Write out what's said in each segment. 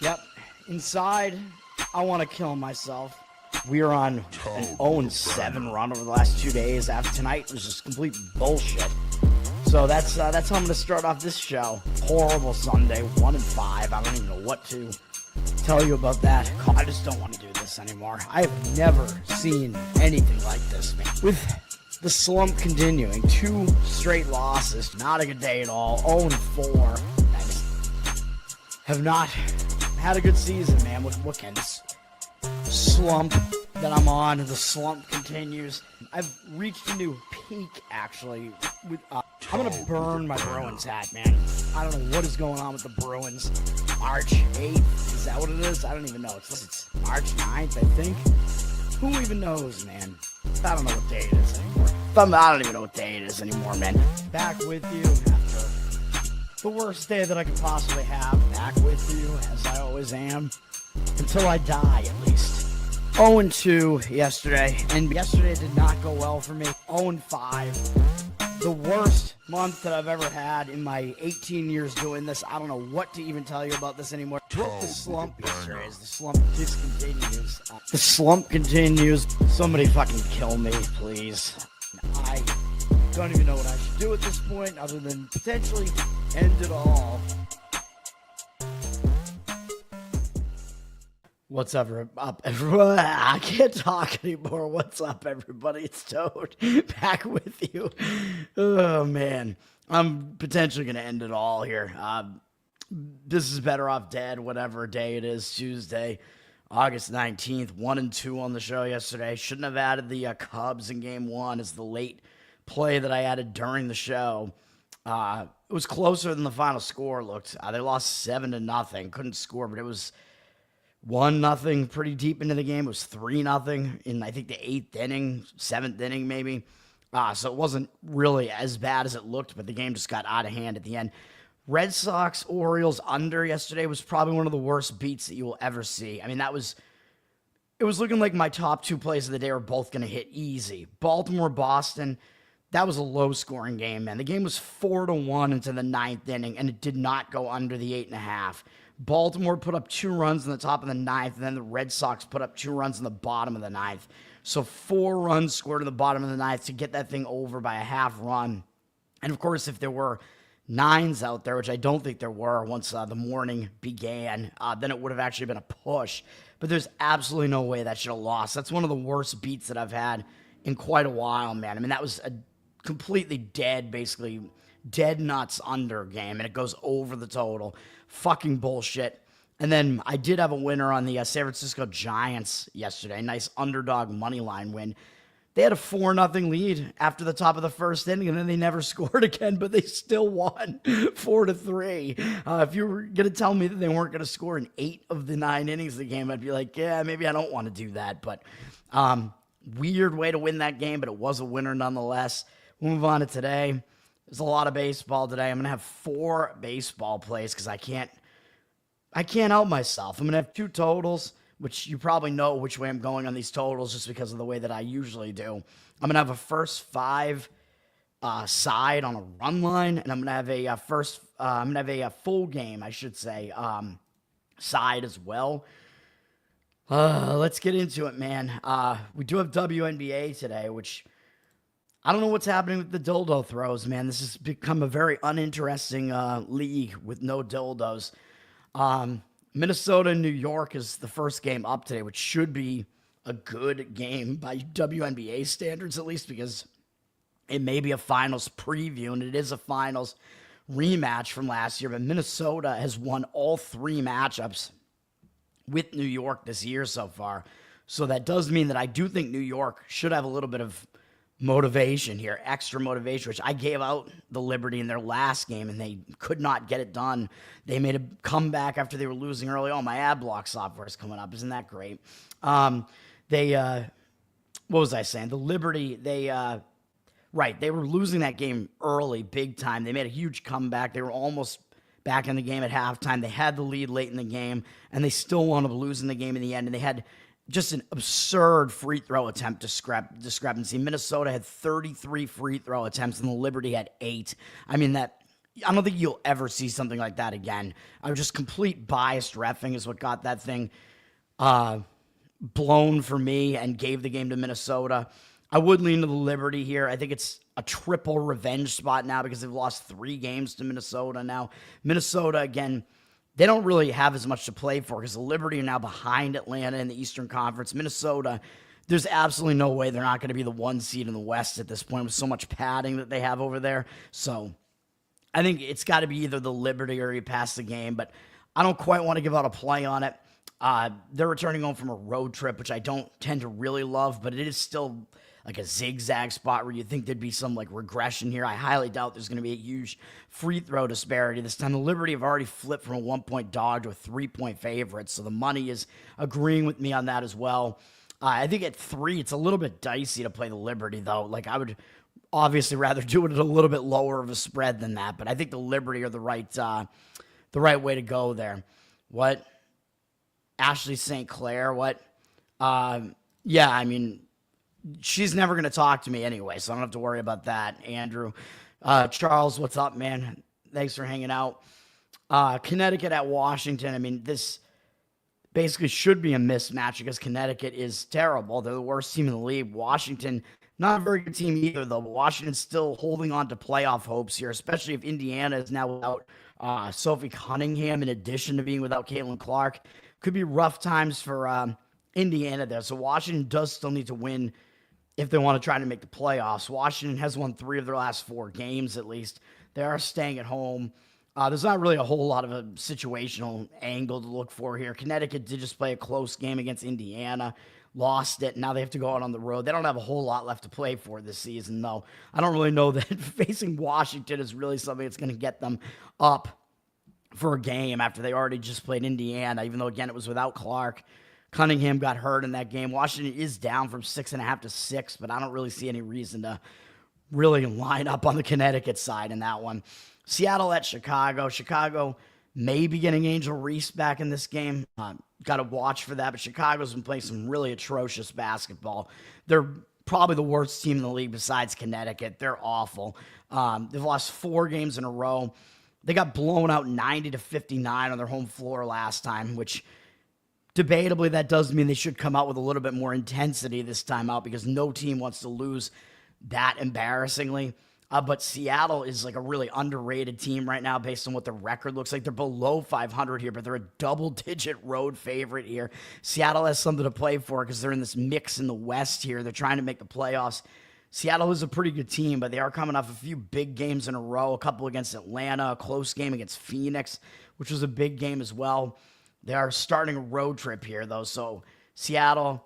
Yep. Inside, I want to kill myself. We are on an 0-7 run over the last 2 days. After tonight was just complete bullshit. So that's how I'm going to start off this show. Horrible Sunday, 1-5. I don't even know what to tell you about that. I just don't want to do this anymore. I have never seen anything like this, man. With the slump continuing, 2 straight losses, not a good day at all. 0-4. I just have not had a good season, man. What kind of slump that I'm on? The slump continues. I've reached a new peak, actually. I'm going to burn my Bruins hat, man. I don't know what is going on with the Bruins. March 8th, is that what it is? I don't even know. It's March 9th, I think. Who even knows, man? I don't know what day it is anymore. I don't even know what day it is anymore, man. Back with you after the worst day that I could possibly have. Back with you, as I always am. Until I die, at least. 0-2 yesterday, and yesterday did not go well for me. 0-5. The worst month that I've ever had in my 18 years doing this. I don't know what to even tell you about this anymore. Broke the slump yesterday as the slump discontinues. The slump continues. Somebody fucking kill me, please. I don't even know what I should do at this point other than potentially end it all. What's up, everyone? I can't talk anymore. What's up, everybody? It's Toad back with you. Oh, man. I'm potentially going to end it all here. This is Better Off Dead, whatever day it is, Tuesday, August 19th. 1-2 on the show yesterday. Shouldn't have added the Cubs in Game 1 as the late play that I added during the show. It was closer than the final score looked. They lost 7-0. Couldn't score, but it was 1-0 pretty deep into the game. It was 3-0 in, I think, the 8th inning, 7th inning maybe. So it wasn't really as bad as it looked, but the game just got out of hand at the end. Red Sox, Orioles under yesterday was probably one of the worst beats that you will ever see. I mean, it was looking like my top 2 plays of the day were both going to hit easy. Baltimore, Boston, that was a low-scoring game, man. The game was 4-1 into the 9th inning, and it did not go under the 8.5. Baltimore put up 2 runs in the top of the 9th, and then the Red Sox put up 2 runs in the bottom of the 9th. So 4 runs scored in the bottom of the 9th to get that thing over by a half run. And, of course, if there were 9s out there, which I don't think there were once the morning began, then it would have actually been a push. But there's absolutely no way that should have lost. That's one of the worst beats that I've had in quite a while, man. I mean, that was a completely dead, basically dead nuts under game, and it goes over the total. Fucking bullshit. And then I did have a winner on the San Francisco Giants yesterday. Nice underdog money line win. They had a 4-0 lead after the top of the first inning, and then they never scored again, but they still won 4-3. If you were going to tell me that they weren't going to score in 8 of the 9 innings of the game, I'd be like, yeah, maybe I don't want to do that. But weird way to win that game, but it was a winner nonetheless. We'll move on to today. There's a lot of baseball today. I'm going to have 4 baseball plays because I can't help myself. I'm going to have 2 totals, which you probably know which way I'm going on these totals just because of the way that I usually do. I'm going to have a first 5 side on a run line, and I'm going to have a full game, I should say, side as well. Let's get into it, man. We do have WNBA today, which I don't know what's happening with the dildo throws, man. This has become a very uninteresting league with no dildos. Minnesota and New York is the first game up today, which should be a good game by WNBA standards, at least, because it may be a finals preview, and it is a finals rematch from last year. But Minnesota has won all 3 matchups with New York this year so far. So that does mean that I do think New York should have a little bit of motivation here, extra motivation, which I gave out the Liberty in their last game, and they could not get it done. They made a comeback after they were losing early. Oh, my ad block software is coming up. Isn't that great? What was I saying? The Liberty, they were losing that game early, big time. They made a huge comeback. They were almost back in the game at halftime. They had the lead late in the game, and they still wound up losing the game in the end, and they had just an absurd free throw attempt discrepancy. Minnesota had 33 free throw attempts, and the Liberty had 8. I mean, that I don't think you'll ever see something like that again. I'm just complete biased reffing is what got that thing blown for me and gave the game to Minnesota. I would lean to the Liberty here. I think it's a triple revenge spot now because they've lost 3 games to Minnesota now. Minnesota, again, they don't really have as much to play for because the Liberty are now behind Atlanta in the Eastern Conference. Minnesota, there's absolutely no way they're not going to be the 1 seed in the West at this point with so much padding that they have over there. So I think it's got to be either the Liberty or you pass the game, but I don't quite want to give out a play on it. They're returning home from a road trip, which I don't tend to really love, but it is still like a zigzag spot where you think there'd be some like regression here. I highly doubt there's going to be a huge free throw disparity this time. The Liberty have already flipped from a 1-point dog to a 3-point favorite, so the money is agreeing with me on that as well. I think at 3, it's a little bit dicey to play the Liberty, though. Like, I would obviously rather do it at a little bit lower of a spread than that, but I think the Liberty are the right way to go there. What? Ashley St. Clair, what? Yeah, I mean, she's never going to talk to me anyway, so I don't have to worry about that. Andrew. Charles, what's up, man? Thanks for hanging out. Connecticut at Washington. I mean, this basically should be a mismatch because Connecticut is terrible. They're the worst team in the league. Washington, not a very good team either, though. But Washington's still holding on to playoff hopes here, especially if Indiana is now without Sophie Cunningham in addition to being without Caitlin Clark. Could be rough times for Indiana there. So Washington does still need to win if they want to try to make the playoffs. Washington has won 3 of their last 4 games at least. They are staying at home. There's not really a whole lot of a situational angle to look for here. Connecticut did just play a close game against Indiana, lost it. Now they have to go out on the road. They don't have a whole lot left to play for this season, though. I don't really know that facing Washington is really something that's going to get them up for a game after they already just played Indiana, even though, again, it was without Clark. Cunningham got hurt in that game. Washington is down from 6.5 to 6, but I don't really see any reason to really line up on the Connecticut side in that one. Seattle at Chicago. Chicago may be getting Angel Reese back in this game. Got to watch for that, but Chicago's been playing some really atrocious basketball. They're probably the worst team in the league besides Connecticut. They're awful. They've lost 4 games in a row. They got blown out 90-59 on their home floor last time, which debatably that does mean they should come out with a little bit more intensity this time out because no team wants to lose that embarrassingly. But Seattle is like a really underrated team right now based on what their record looks like. They're below 500 here, but they're a double-digit road favorite here. Seattle has something to play for because they're in this mix in the West here. They're trying to make the playoffs. Seattle is a pretty good team, but they are coming off a few big games in a row, a couple against Atlanta, a close game against Phoenix, which was a big game as well. They are starting a road trip here, though, so Seattle,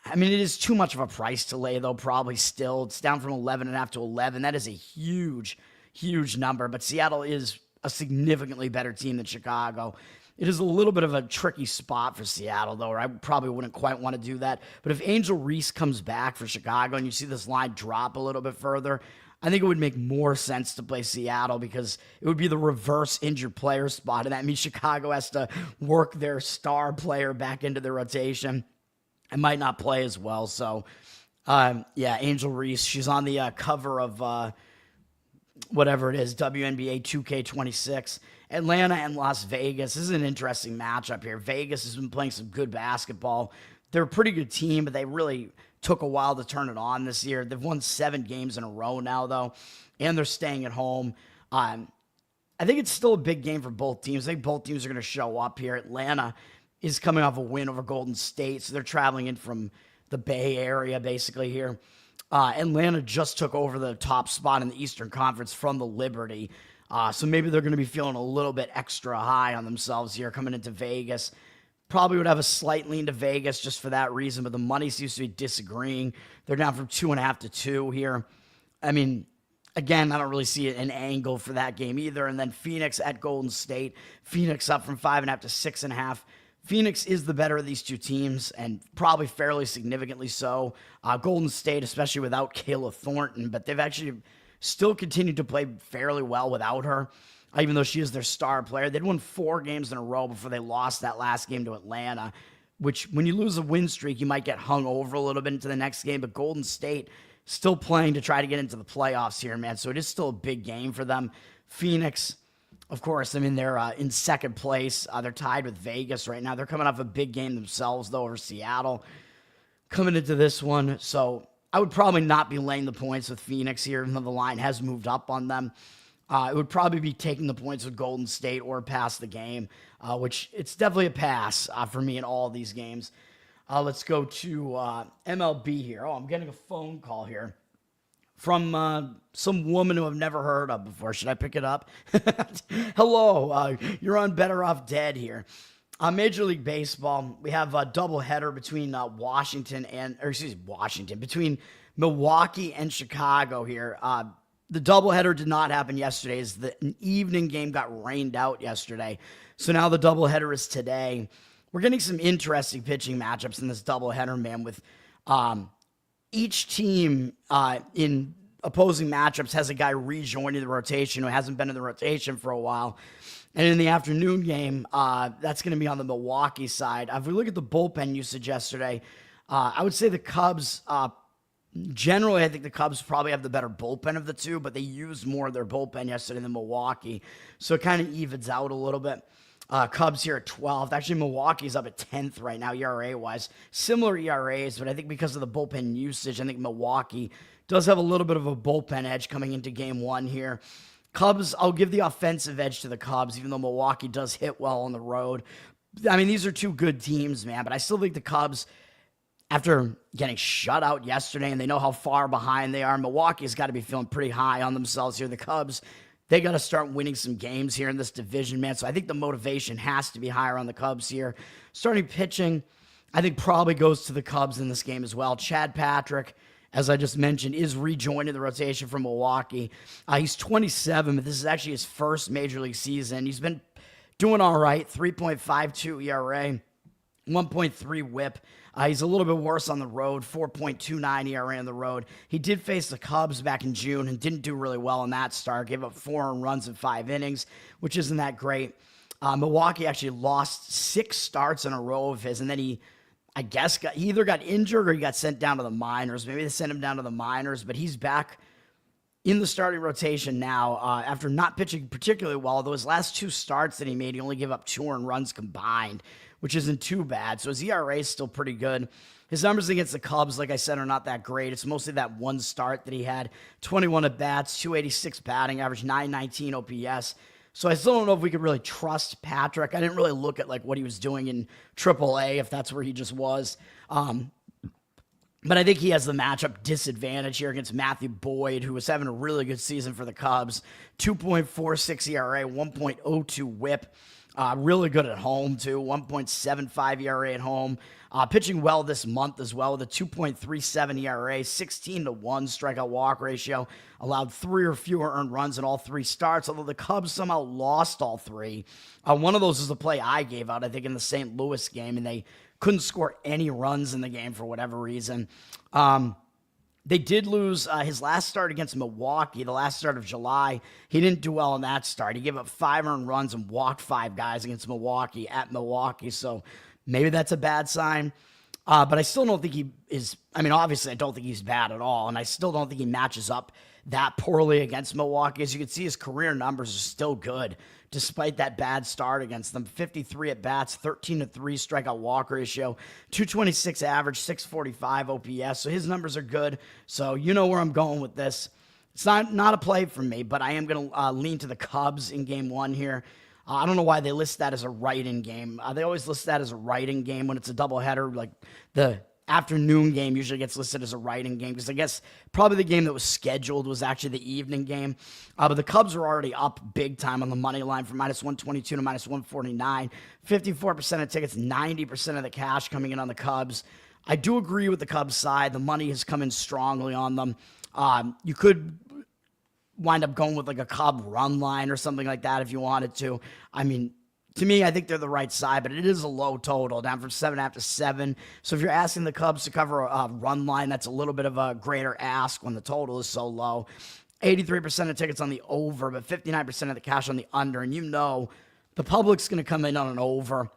I mean, it is too much of a price to lay, though, probably still. It's down from 11.5 to 11. That is a huge, huge number, but Seattle is a significantly better team than Chicago. It is a little bit of a tricky spot for Seattle, though, or I probably wouldn't quite want to do that. But if Angel Reese comes back for Chicago and you see this line drop a little bit further, I think it would make more sense to play Seattle because it would be the reverse injured player spot, and that means Chicago has to work their star player back into their rotation and might not play as well. So, yeah, Angel Reese, she's on the cover of whatever it is, WNBA 2K26. Atlanta and Las Vegas. This is an interesting matchup here. Vegas has been playing some good basketball. They're a pretty good team, but they really took a while to turn it on this year. They've won 7 games in a row now, though, and they're staying at home. I think it's still a big game for both teams. I think both teams are going to show up here. Atlanta is coming off a win over Golden State, so they're traveling in from the Bay Area, basically, here. Atlanta just took over the top spot in the Eastern Conference from the Liberty, so maybe they're going to be feeling a little bit extra high on themselves here coming into Vegas. Probably would have a slight lean to Vegas just for that reason, but the money seems to be disagreeing. They're down from 2.5 to 2 here. I mean, again, I don't really see an angle for that game either. And then Phoenix at Golden State. Phoenix up from 5.5 to 6.5. Phoenix is the better of these two teams, and probably fairly significantly so. Golden State, especially without Kayla Thornton, but they've actually still continued to play fairly well without her, even though she is their star player. They'd won 4 games in a row before they lost that last game to Atlanta, which when you lose a win streak, you might get hung over a little bit into the next game, but Golden State still playing to try to get into the playoffs here, man, so it is still a big game for them. Phoenix, Of course, I mean, they're in second place. They're tied with Vegas right now. They're coming off a big game themselves, though, over Seattle coming into this one. So I would probably not be laying the points with Phoenix here, even though the line has moved up on them. It would probably be taking the points with Golden State or pass the game, which it's definitely a pass for me in all of these games. Let's go to MLB here. Oh, I'm getting a phone call here from some woman who I've never heard of before. Should I pick it up? Hello, you're on Better Off Dead here. Major League Baseball, we have a doubleheader between between Milwaukee and Chicago here. The doubleheader did not happen yesterday, as an evening game got rained out yesterday. So now the doubleheader is today. We're getting some interesting pitching matchups in this doubleheader, man, with each team in opposing matchups has a guy rejoining the rotation who hasn't been in the rotation for a while. And in the afternoon game, that's going to be on the Milwaukee side. If we look at the bullpen usage yesterday, I would say the Cubs, generally, I think the Cubs probably have the better bullpen of the two, but they used more of their bullpen yesterday than Milwaukee. So it kind of evens out a little bit. Cubs here at 12th. Actually, Milwaukee's up at 10th right now, ERA-wise. Similar ERAs, but I think because of the bullpen usage, I think Milwaukee does have a little bit of a bullpen edge coming into game one here. Cubs, I'll give the offensive edge to the Cubs, even though Milwaukee does hit well on the road. I mean, these are two good teams, man, but I still think the Cubs, after getting shut out yesterday, and they know how far behind they are, Milwaukee's got to be feeling pretty high on themselves here. The Cubs, they got to start winning some games here in this division, man. So I think the motivation has to be higher on the Cubs here. Starting pitching, I think probably goes to the Cubs in this game as well. Chad Patrick, as I just mentioned, is rejoining the rotation from Milwaukee. He's 27, but this is actually his first major league season. He's been doing all right, 3.52 ERA, 1.3 whip. He's a little bit worse on the road, 4.29 ERA on the road. He did face the Cubs back in June and didn't do really well in that start. Gave up 4 runs in 5 innings, which isn't that great. Milwaukee actually lost 6 starts in a row of his, and then he either got injured or he got sent down to the minors. Maybe they sent him down to the minors, but he's back in the starting rotation now after not pitching particularly well. Although his last 2 starts that he made, he only gave up 2 earned runs combined, which isn't too bad. So his ERA is still pretty good. His numbers against the Cubs, like I said, are not that great. It's mostly that one start that he had. 21 at-bats, 286 batting average, 919 OPS. So I still don't know if we could really trust Patrick. I didn't really look at like what he was doing in AAA, if that's where he just was. But I think he has the matchup disadvantage here against Matthew Boyd, who was having a really good season for the Cubs. 2.46 ERA, 1.02 whip. Really good at home, too. 1.75 ERA at home. Pitching well this month as well with a 2.37 ERA, 16-1 strikeout walk ratio. Allowed 3 or fewer earned runs in all 3 starts, although the Cubs somehow lost all 3. One of those is the play I gave out, I think, in the St. Louis game, and they couldn't score any runs in the game for whatever reason. They did lose his last start against Milwaukee, the last start of July. He didn't do well in that start. He gave up 5 earned runs and walked 5 guys against Milwaukee at Milwaukee. So maybe that's a bad sign. But I still don't think he is. I mean, obviously, I don't think he's bad at all. And I still don't think he matches up that poorly against Milwaukee. As you can see, his career numbers are still good, despite that bad start against them. 53 at-bats, 13-3 strikeout walk ratio, 226 average, 645 OPS. So his numbers are good. So you know where I'm going with this. It's not a play for me, but I am going to lean to the Cubs in game one here. I don't know why they list that as a write-in game. They always list that as a write-in game when it's a doubleheader. Like the afternoon game usually gets listed as a write-in game because I guess probably the game that was scheduled was actually the evening game. But the Cubs are already up big time on the money line from -122 to -149. 54% of tickets, 90% of the cash coming in on the Cubs. I do agree with the Cubs side. The money has come in strongly on them. You could wind up going with like a Cub run line or something like that if you wanted to. I mean, to me, I think they're the right side, but it is a low total, down from 7.5 to 7. So if you're asking the Cubs to cover a run line, that's a little bit of a greater ask when the total is so low. 83% of tickets on the over, but 59% of the cash on the under. And you know the public's going to come in on an over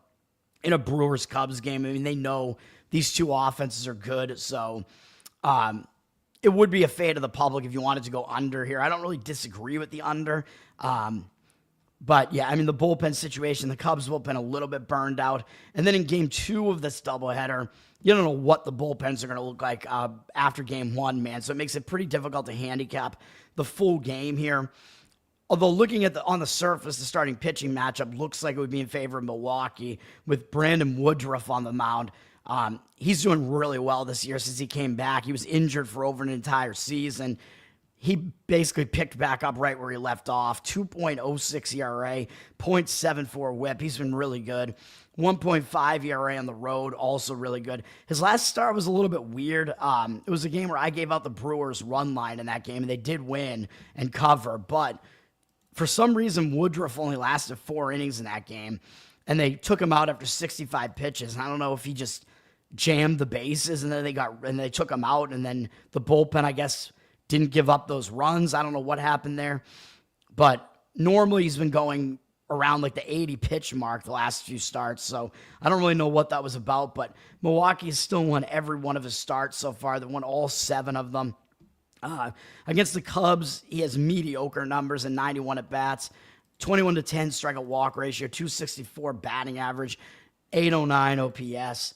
in a Brewers-Cubs game. I mean, they know these two offenses are good, so it would be a fade of the public if you wanted to go under here. I don't really disagree with the under. But yeah, I mean, the bullpen situation, the Cubs bullpen a little bit burned out. And then in game 2 of this doubleheader, you don't know what the bullpens are going to look like after game 1, man. So it makes it pretty difficult to handicap the full game here. Although looking at on the surface, the starting pitching matchup looks like it would be in favor of Milwaukee with Brandon Woodruff on the mound. He's doing really well this year since he came back. He was injured for over an entire season. He basically picked back up right where he left off. 2.06 ERA, 0.74 whip. He's been really good. 1.5 ERA on the road, also really good. His last start was a little bit weird. It was a game where I gave out the Brewers run line in that game, and they did win and cover. But for some reason, Woodruff only lasted 4 innings in that game, and they took him out after 65 pitches. And I don't know if he just jammed the bases, and then they took him out, and then the bullpen, I guess, didn't give up those runs. I don't know what happened there. But normally he's been going around like the 80 pitch mark the last few starts. So I don't really know what that was about. But Milwaukee has still won every one of his starts so far. They won all 7 of them. Against the Cubs, he has mediocre numbers and 91 at-bats. 21-10 strikeout walk ratio, 264 batting average, 809 OPS.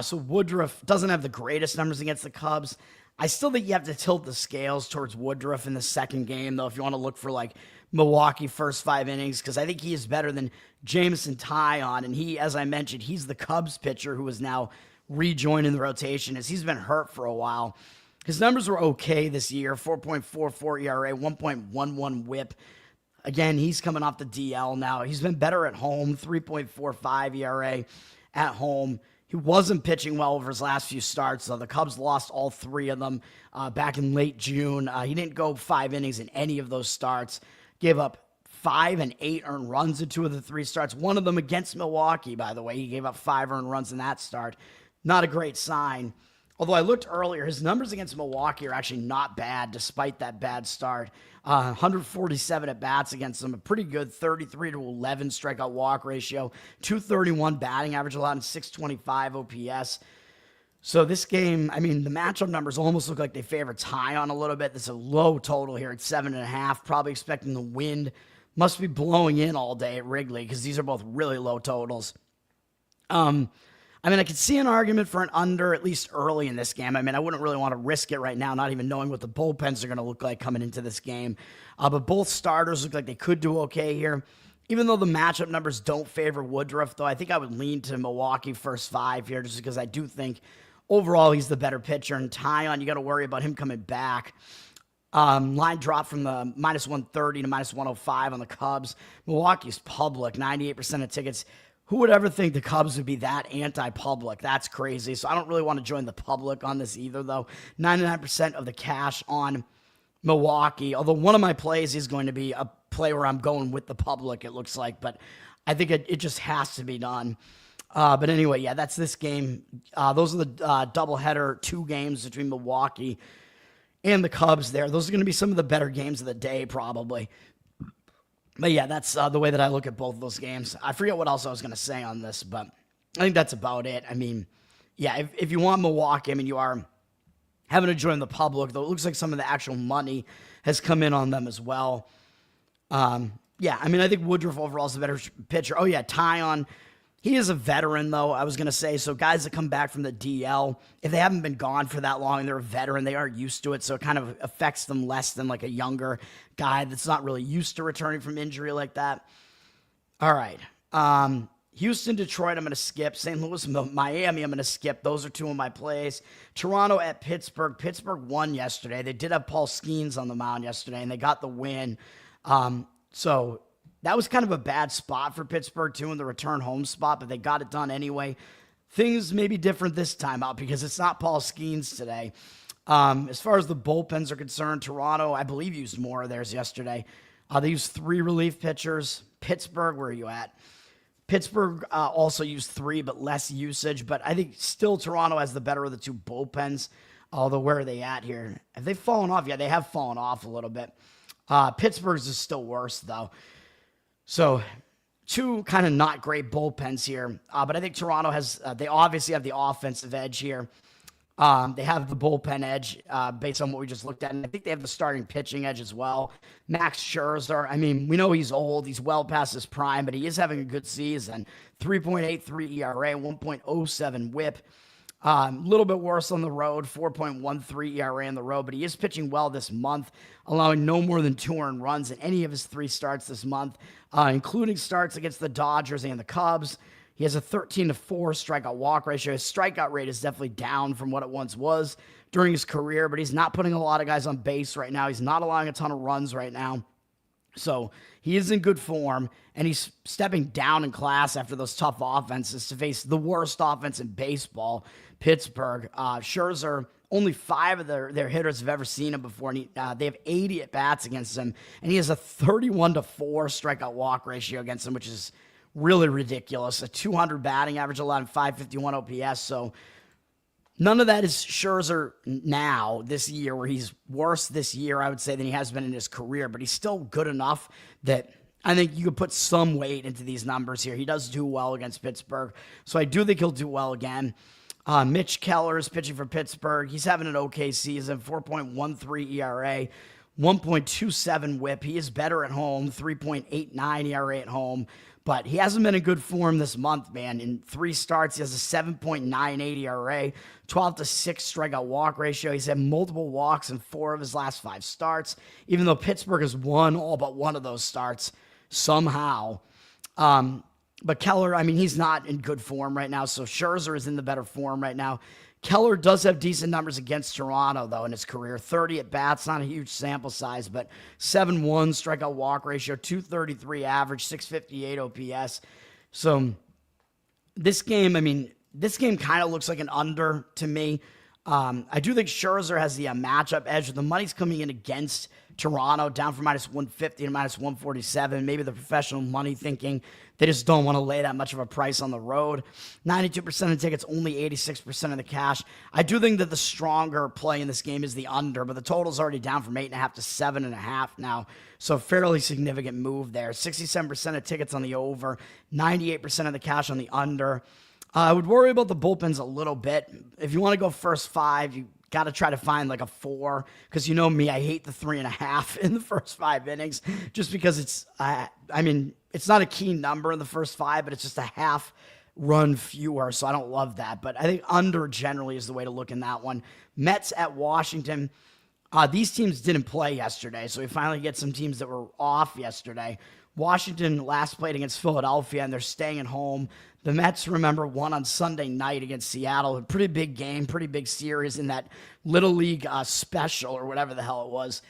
So Woodruff doesn't have the greatest numbers against the Cubs. I still think you have to tilt the scales towards Woodruff in the second game, though, if you want to look for, like, Milwaukee first 5 innings, because I think he is better than Jameson Taillon, and he, as I mentioned, he's the Cubs pitcher who is now rejoining the rotation, as he's been hurt for a while. His numbers were okay this year, 4.44 ERA, 1.11 whip. Again, he's coming off the DL now. He's been better at home, 3.45 ERA at home. He wasn't pitching well over his last few starts, though. The Cubs lost all 3 of them back in late June. He didn't go 5 innings in any of those starts. Gave up 5 and 8 earned runs in 2 of the 3 starts. One of them against Milwaukee, by the way. He gave up 5 earned runs in that start. Not a great sign. Although I looked earlier, his numbers against Milwaukee are actually not bad, despite that bad start. 147 at-bats against them, a pretty good 33-11 strikeout walk ratio, 231 batting average allowed, and 625 OPS. So this game, I mean, the matchup numbers almost look like they favor Taillon a little bit. There's a low total here at 7.5, probably expecting the wind. Must be blowing in all day at Wrigley, because these are both really low totals. I mean, I could see an argument for an under, at least early in this game. I mean, I wouldn't really want to risk it right now, not even knowing what the bullpens are going to look like coming into this game. But both starters look like they could do okay here. Even though the matchup numbers don't favor Woodruff, though, I think I would lean to Milwaukee first 5 here, just because I do think overall he's the better pitcher. And Taillon, you got to worry about him coming back. Line drop from the minus 130 to minus 105 on the Cubs. Milwaukee's public, 98% of tickets. Who would ever think the Cubs would be that anti-public? That's crazy. So I don't really want to join the public on this either, though. 99% of the cash on Milwaukee. Although one of my plays is going to be a play where I'm going with the public, it looks like. But I think it just has to be done. But anyway, yeah, that's this game. Those are the doubleheader 2 games between Milwaukee and the Cubs there. Those are going to be some of the better games of the day, probably. But yeah, that's the way that I look at both of those games. I forget what else I was going to say on this, but I think that's about it. I mean, yeah, if you want Milwaukee, I mean, you are having to join the public, though it looks like some of the actual money has come in on them as well. Yeah, I mean, I think Woodruff overall is a better pitcher. Oh, yeah, Taillon. He is a veteran, though, I was going to say. So guys that come back from the DL, if they haven't been gone for that long, they're a veteran, they are used to it, so it kind of affects them less than like a younger guy that's not really used to returning from injury like that. All right. Houston, Detroit, I'm going to skip. St. Louis, Miami, I'm going to skip. Those are 2 of my plays. Toronto at Pittsburgh. Pittsburgh won yesterday. They did have Paul Skeens on the mound yesterday, and they got the win. So that was kind of a bad spot for Pittsburgh, too, in the return home spot, but they got it done anyway. Things may be different this time out because it's not Paul Skeens today. As far as the bullpens are concerned, Toronto, I believe, used more of theirs yesterday. They used 3 relief pitchers. Pittsburgh, where are you at? Pittsburgh also used 3, but less usage. But I think still Toronto has the better of the 2 bullpens. Although, where are they at here? Have they fallen off? Yeah, they have fallen off a little bit. Pittsburgh's is still worse, though. So 2 kind of not great bullpens here. But I think Toronto has, they obviously have the offensive edge here. They have the bullpen edge based on what we just looked at, and I think they have the starting pitching edge as well. Max Scherzer, I mean, we know he's old. He's well past his prime, but he is having a good season. 3.83 ERA, 1.07 whip. A little bit worse on the road, 4.13 ERA on the road, but he is pitching well this month, allowing no more than 2 earned runs in any of his 3 starts this month, including starts against the Dodgers and the Cubs. He has a 13-4 strikeout walk ratio. His strikeout rate is definitely down from what it once was during his career, but he's not putting a lot of guys on base right now. He's not allowing a ton of runs right now. So he is in good form, and he's stepping down in class after those tough offenses to face the worst offense in baseball, Pittsburgh. Scherzer, only 5 of their hitters have ever seen him before, and they have 80 at-bats against him, and he has a 31-4 strikeout walk ratio against him, which is really ridiculous. A 200 batting average allowed in 551 OPS. So none of that is Scherzer now this year, where he's worse this year, I would say, than he has been in his career. But he's still good enough that I think you could put some weight into these numbers here. He does do well against Pittsburgh, so I do think he'll do well again. Mitch Keller is pitching for Pittsburgh. He's having an okay season, 4.13 ERA, 1.27 whip. He is better at home, 3.89 ERA at home. But he hasn't been in good form this month, man. In 3 starts, he has a 7.98 ERA, 12-6 strikeout walk ratio. He's had multiple walks in 4 of his last 5 starts, even though Pittsburgh has won all but one of those starts somehow. But Keller, I mean, he's not in good form right now, so Scherzer is in the better form right now. Keller does have decent numbers against Toronto, though, in his career. 30 at-bats, not a huge sample size, but 7-1 strikeout walk ratio, 233 average, 658 OPS. So this game, kind of looks like an under to me. I do think Scherzer has the matchup edge. The money's coming in against Toronto, down from -150 to -147. Maybe the professional money thinking they just don't want to lay that much of a price on the road. 92% of the tickets, only 86% of the cash. I do think that the stronger play in this game is the under, but the total's already down from 8.5 to 7.5 now. So fairly significant move there. 67% of tickets on the over, 98% of the cash on the under. I would worry about the bullpens a little bit. If you want to go first 5, you got to try to find like a 4, because you know me, I hate the 3.5 in the first 5 innings, just because it's not a key number in the first 5, but it's just a half run fewer, so I don't love that. But I think under generally is the way to look in that one. Mets at Washington. These teams didn't play yesterday, so we finally get some teams that were off yesterday. Washington last played against Philadelphia, and they're staying at home. The Mets, remember, won on Sunday night against Seattle. A pretty big game, pretty big series in that Little League special, or whatever the hell it was,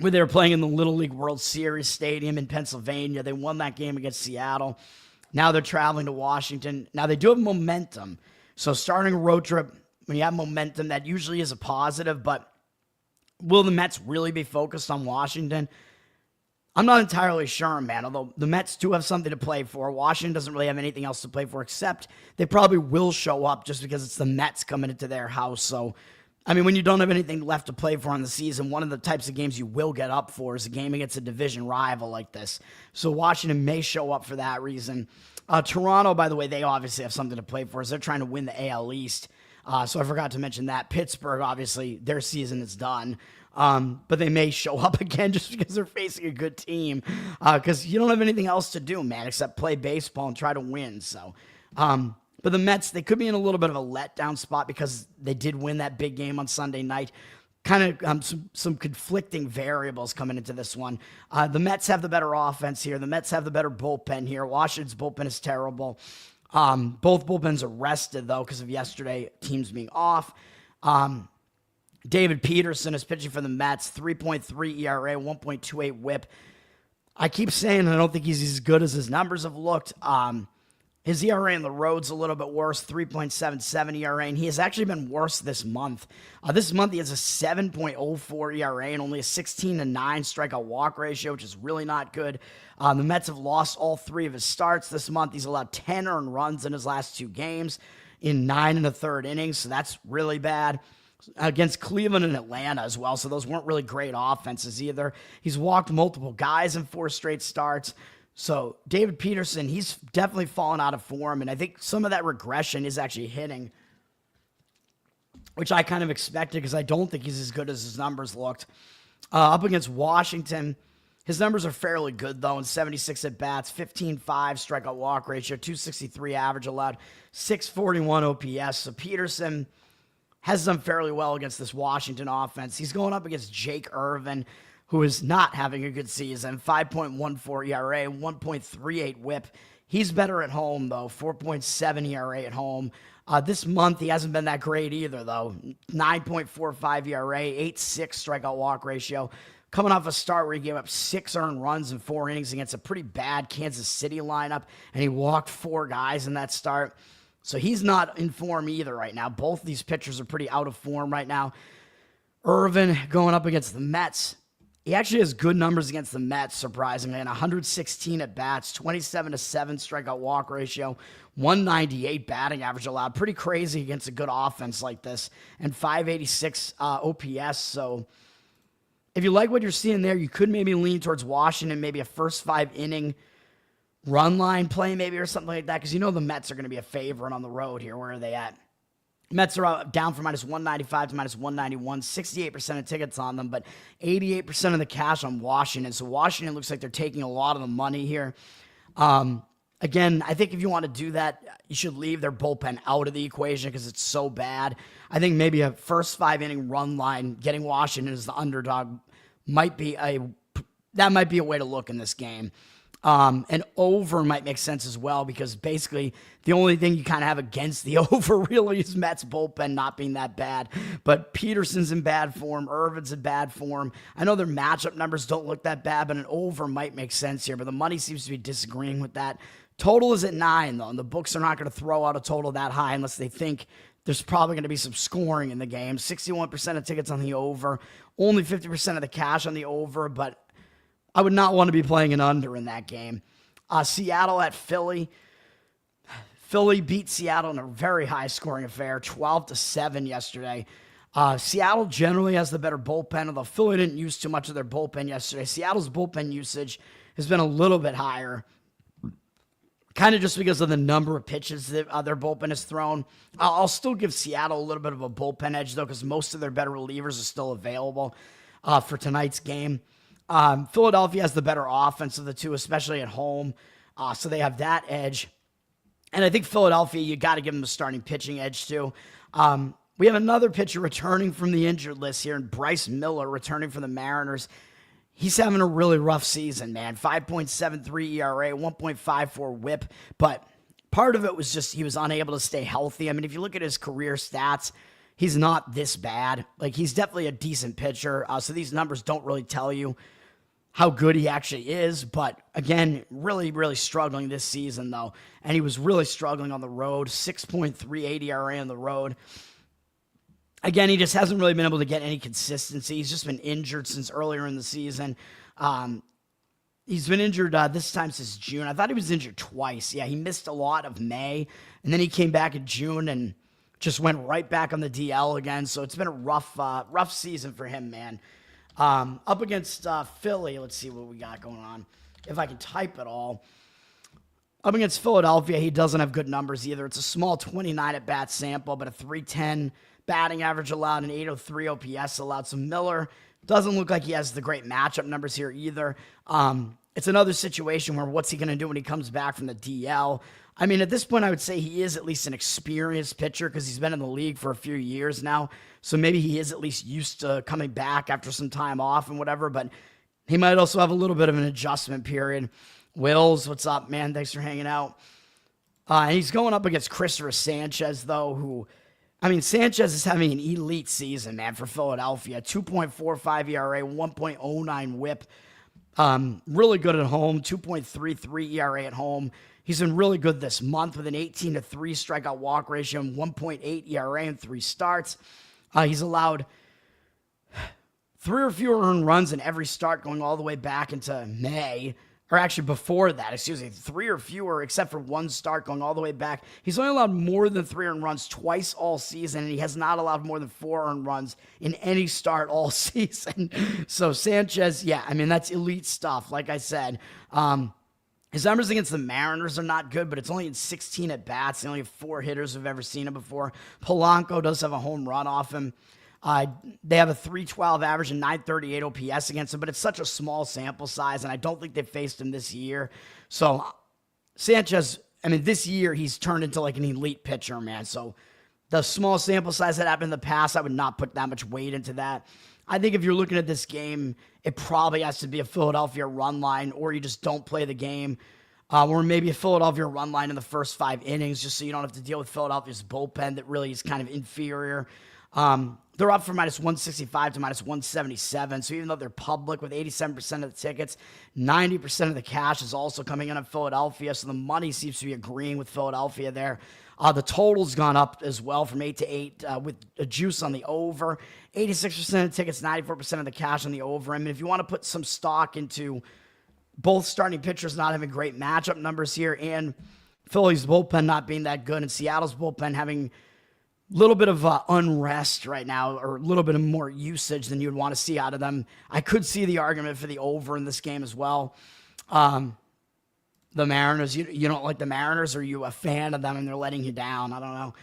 where they were playing in the Little League World Series Stadium in Pennsylvania. They won that game against Seattle. Now they're traveling to Washington. Now they do have momentum. So starting a road trip, when you have momentum, that usually is a positive. But will the Mets really be focused on Washington? I'm not entirely sure, man, although the Mets do have something to play for. Washington doesn't really have anything else to play for, except they probably will show up just because it's the Mets coming into their house. So, I mean, when you don't have anything left to play for in the season, one of the types of games you will get up for is a game against a division rival like this. So Washington may show up for that reason. Toronto, by the way, they obviously have something to play for, as they're trying to win the AL East. So I forgot to mention that. Pittsburgh, obviously, their season is done. But they may show up again just because they're facing a good team. Because you don't have anything else to do, man, except play baseball and try to win. So, but the Mets, they could be in a little bit of a letdown spot because they did win that big game on Sunday night. Kind of some conflicting variables coming into this one. The Mets have the better offense here. The Mets have the better bullpen here. Washington's bullpen is terrible. Both bullpens are rested, though, because of yesterday, teams being off. David Peterson is pitching for the Mets, 3.3 ERA, 1.28 whip. I keep saying I don't think he's as good as his numbers have looked. His ERA on the road's a little bit worse, 3.77 ERA, and he has actually been worse this month. This month he has a 7.04 ERA and only a 16-9 strikeout walk ratio, which is really not good. The Mets have lost all 3 of his starts this month. He's allowed 10 earned runs in his last 2 games in 9 1/3 innings, so that's really bad. Against Cleveland and Atlanta as well, so those weren't really great offenses either. He's walked multiple guys in 4 straight starts. So David Peterson, he's definitely fallen out of form, and I think some of that regression is actually hitting which I kind of expected because I don't think he's as good as his numbers looked. Up against Washington, his numbers are fairly good, though, in 76 at-bats, 15.5 strikeout walk ratio, 263 average allowed, 641 OPS. So Peterson has done fairly well against this Washington offense. He's going up against Jake Irvin, who is not having a good season, 5.14 ERA, 1.38 whip. He's better at home, though, 4.7 ERA at home. This month, he hasn't been that great either, though. 9.45 ERA, 8.6 strikeout walk ratio. Coming off a start where he gave up 6 earned runs in 4 innings against a pretty bad Kansas City lineup, and he walked 4 guys in that start. So he's not in form either right now. Both these pitchers are pretty out of form right now. Irvin going up against the Mets. He actually has good numbers against the Mets, surprisingly, and 116 at-bats, 27-7 strikeout walk ratio, 198 batting average allowed. Pretty crazy against a good offense like this, and 586 OPS. So if you like what you're seeing there, you could maybe lean towards Washington, maybe a first 5-inning run line play maybe or something like that, because you know the Mets are going to be a favorite on the road here. Where are they at? Mets are down from -195 to -191, 68% of tickets on them, but 88% of the cash on Washington. So Washington looks like they're taking a lot of the money here. Again, I think if you want to do that, you should leave their bullpen out of the equation because it's so bad. I think maybe a first 5-inning run line, getting Washington as the underdog, might be a way to look in this game. And over might make sense as well because basically the only thing you kind of have against the over really is Mets bullpen not being that bad. But Peterson's in bad form. Irvin's in bad form. I know their matchup numbers don't look that bad, but an over might make sense here. But the money seems to be disagreeing with that. Total is at 9, though, and the books are not going to throw out a total that high unless they think there's probably going to be some scoring in the game. 61% of tickets on the over. Only 50% of the cash on the over, but I would not want to be playing an under in that game. Seattle at Philly. Philly beat Seattle in a very high-scoring affair, 12-7 yesterday. Seattle generally has the better bullpen, although Philly didn't use too much of their bullpen yesterday. Seattle's bullpen usage has been a little bit higher, kind of just because of the number of pitches that their bullpen has thrown. I'll still give Seattle a little bit of a bullpen edge, though, because most of their better relievers are still available for tonight's game. Philadelphia has the better offense of the two, especially at home. So they have that edge. And I think Philadelphia, you got to give them a starting pitching edge too. We have another pitcher returning from the injured list here, and Bryce Miller returning from the Mariners. He's having a really rough season, man. 5.73 ERA, 1.54 whip. But part of it was just he was unable to stay healthy. I mean, if you look at his career stats, he's not this bad. Like, he's definitely a decent pitcher. So these numbers don't really tell you how good he actually is. But again, really, really struggling this season, though. And he was really struggling on the road. 6.38 ERA on the road. Again, he just hasn't really been able to get any consistency. He's just been injured since earlier in the season. He's been injured this time since June. I thought he was injured twice. Yeah, he missed a lot of May. And then he came back in June and just went right back on the DL again. So it's been a rough season for him, man. Up against Philly, let's see what we got going on. If I can type it all. Up against Philadelphia, he doesn't have good numbers either. It's a small 29 at-bat sample, but a 310 batting average allowed and 803 OPS allowed. So Miller doesn't look like he has the great matchup numbers here either. It's another situation where what's he going to do when he comes back from the DL? I mean, at this point, I would say he is at least an experienced pitcher because he's been in the league for a few years now. So maybe he is at least used to coming back after some time off and whatever, but he might also have a little bit of an adjustment period. Wills, what's up, man? Thanks for hanging out. And he's going up against Christopher Sanchez, though, Sanchez is having an elite season, man, for Philadelphia. 2.45 ERA, 1.09 whip. Really good at home, 2.33 ERA at home. He's been really good this month with an 18-3 strikeout walk ratio and 1.8 ERA in 3 starts. He's allowed 3 or fewer earned runs in every start going all the way back into May. Or actually before that, 3 or fewer except for 1 start going all the way back. He's only allowed more than 3 earned runs twice all season, and he has not allowed more than 4 earned runs in any start all season. So Sanchez, that's elite stuff, like I said. His numbers against the Mariners are not good, but it's only in 16 at-bats. They only have 4 hitters who've ever seen him before. Polanco does have a home run off him. They have a 312 average and 938 OPS against him, but it's such a small sample size, and I don't think they've faced him this year. So Sanchez, this year he's turned into like an elite pitcher, man. So the small sample size that happened in the past, I would not put that much weight into that. I think if you're looking at this game, it probably has to be a Philadelphia run line, or you just don't play the game, or maybe a Philadelphia run line in the first 5 innings, just so you don't have to deal with Philadelphia's bullpen that really is kind of inferior. They're up from minus 165 to minus 177. So even though they're public with 87% of the tickets, 90% of the cash is also coming in on Philadelphia. So the money seems to be agreeing with Philadelphia there. The total's gone up as well from 8 to 8 with a juice on the over. 86% of the tickets, 94% of the cash on the over. If you want to put some stock into both starting pitchers not having great matchup numbers here and Philly's bullpen not being that good and Seattle's bullpen having a little bit of unrest right now, or a little bit of more usage than you'd want to see out of them, I could see the argument for the over in this game as well. The Mariners, you don't like the Mariners, or are you a fan of them and they're letting you down? I don't know.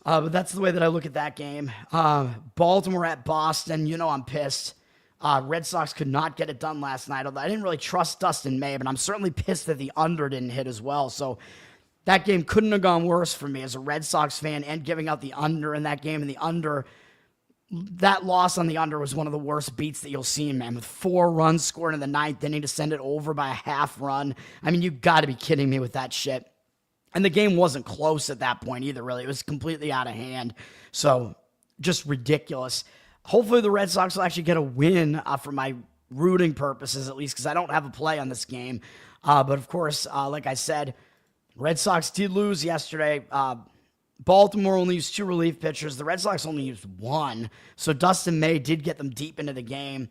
But that's the way that I look at that game. Baltimore at Boston, I'm pissed. Red Sox could not get it done last night, although I didn't really trust Dustin May, but I'm certainly pissed that the under didn't hit as well. So that game couldn't have gone worse for me as a Red Sox fan, and giving out the under in that game. And the under, that loss on the under was one of the worst beats that you'll see, man, with 4 runs scored in the 9th inning to send it over by a half run. You got to be kidding me with that shit. And the game wasn't close at that point either, really. It was completely out of hand. So just ridiculous. Hopefully the Red Sox will actually get a win for my rooting purposes, at least, because I don't have a play on this game. But of course, like I said, Red Sox did lose yesterday. Baltimore only used 2 relief pitchers. The Red Sox only used 1. So Dustin May did get them deep into the game.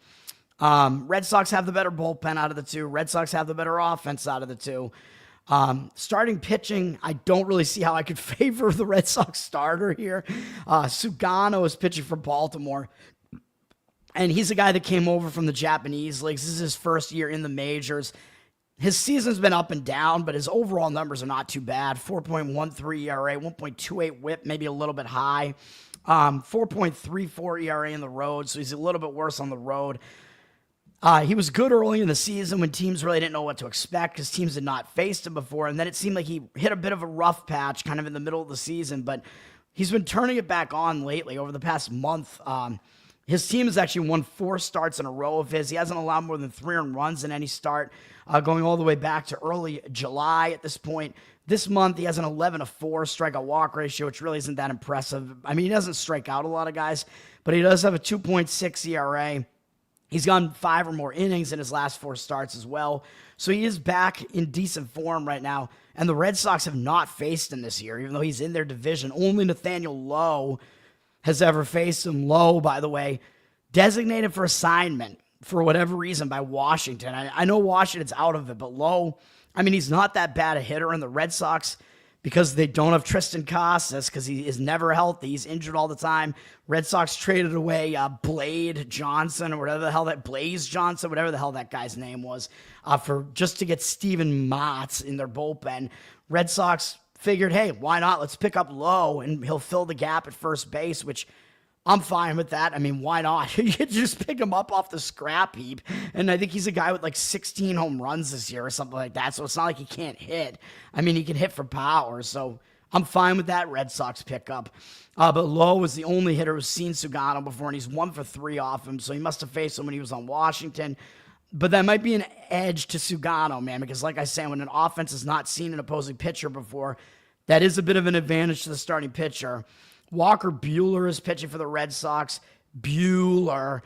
Red Sox have the better bullpen out of the 2. Red Sox have the better offense out of the 2. Starting pitching, I don't really see how I could favor the Red Sox starter here. Sugano is pitching for Baltimore. And he's a guy that came over from the Japanese leagues. This is his first year in the majors. His season's been up and down, but his overall numbers are not too bad. 4.13 ERA, 1.28 whip, maybe a little bit high. 4.34 ERA in the road, so he's a little bit worse on the road. He was good early in the season when teams really didn't know what to expect because teams had not faced him before, and then it seemed like he hit a bit of a rough patch kind of in the middle of the season, but he's been turning it back on lately over the past month. His team has actually won 4 starts in a row of his. He hasn't allowed more than 3 earned runs in any start, going all the way back to early July at this point. This month, he has an 11-4 strikeout walk ratio, which really isn't that impressive. He doesn't strike out a lot of guys, but he does have a 2.6 ERA. He's gone 5 or more innings in his last 4 starts as well. So he is back in decent form right now. And the Red Sox have not faced him this year, even though he's in their division. Only Nathaniel Lowe has ever faced him. Lowe, by the way, designated for assignment for whatever reason by Washington. I know Washington's out of it, but Lowe, he's not that bad a hitter. And the Red Sox, because they don't have Tristan Casas, because he is never healthy, he's injured all the time. Red Sox traded away Blade Johnson, or whatever the hell that, Blaze Johnson, whatever the hell that guy's name was, for just to get Steven Matz in their bullpen. Red Sox figured, hey, why not? Let's pick up Lowe, and he'll fill the gap at first base, which I'm fine with that. Why not? You just pick him up off the scrap heap. And I think he's a guy with like 16 home runs this year or something like that. So it's not like he can't hit. He can hit for power. So I'm fine with that Red Sox pickup. But Lowe was the only hitter who's seen Sugano before, and he's 1 for 3 off him. So he must have faced him when he was on Washington. But that might be an edge to Sugano, man, because like I said, when an offense has not seen an opposing pitcher before, that is a bit of an advantage to the starting pitcher. Walker Buehler is pitching for the Red Sox. Buehler,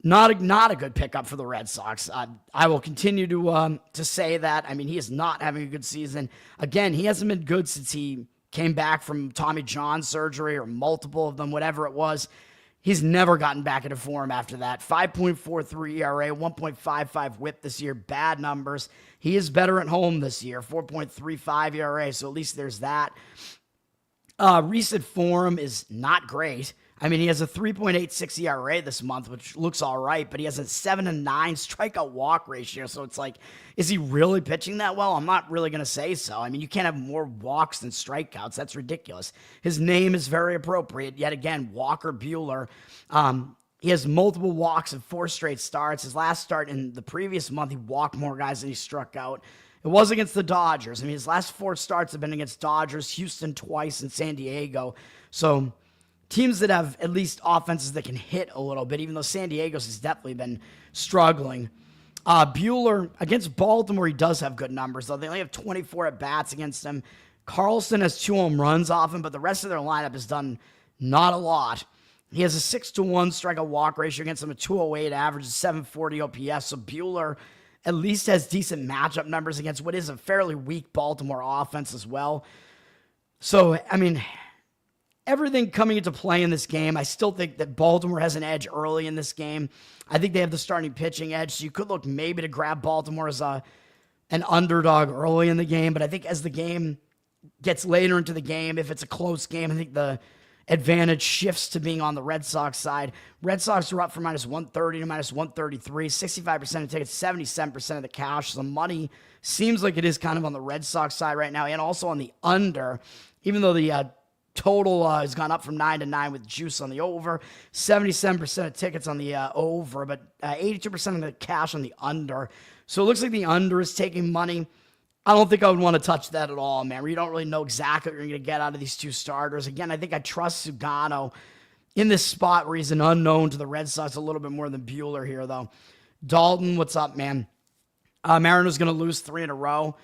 not a good pickup for the Red Sox. I will continue to say that. He is not having a good season. Again, he hasn't been good since he came back from Tommy John surgery, or multiple of them, whatever it was. He's never gotten back into form after that. 5.43 ERA, 1.55 whip this year. Bad numbers. He is better at home this year. 4.35 ERA, so at least there's that. Recent form is not great. I mean, he has a 3.86 ERA this month, which looks all right, but he has a 7-9 strikeout walk ratio. So it's like, is he really pitching that well? I'm not really going to say so. I mean, you can't have more walks than strikeouts. That's ridiculous. His name is very appropriate. Yet again, Walker Buehler. He has multiple walks in 4 straight starts. His last start in the previous month, he walked more guys than he struck out. It was against the Dodgers. I mean, his last 4 starts have been against Dodgers, Houston twice, and San Diego. So teams that have at least offenses that can hit a little bit, even though San Diego's has definitely been struggling. Buehler, against Baltimore, he does have good numbers, though. They only have 24 at-bats against him. Carlson has 2 home runs off him, but the rest of their lineup has done not a lot. He has a 6-1 strikeout walk ratio against him, a 208 average, a 740 OPS. So Buehler at least has decent matchup numbers against what is a fairly weak Baltimore offense as well. So, I mean, everything coming into play in this game, I still think that Baltimore has an edge early in this game. I think they have the starting pitching edge, so you could look maybe to grab Baltimore as an underdog early in the game. But I think as the game gets later into the game, if it's a close game, I think the advantage shifts to being on the Red Sox side. Red Sox are up from -130 to -133, 65% of tickets, 77% of the cash. So the money seems like it is kind of on the Red Sox side right now, and also on the under, even though the total has gone up from 9-9 with juice on the over, 77% of tickets on the over, but 82% of the cash on the under. So it looks like the under is taking money. I don't think I would want to touch that at all, man. You don't really know exactly what you're going to get out of these 2 starters. Again, I think I trust Sugano in this spot where he's an unknown to the Red Sox a little bit more than Buehler here, though. Dalton, what's up, man? Mariners going to lose 3 in a row.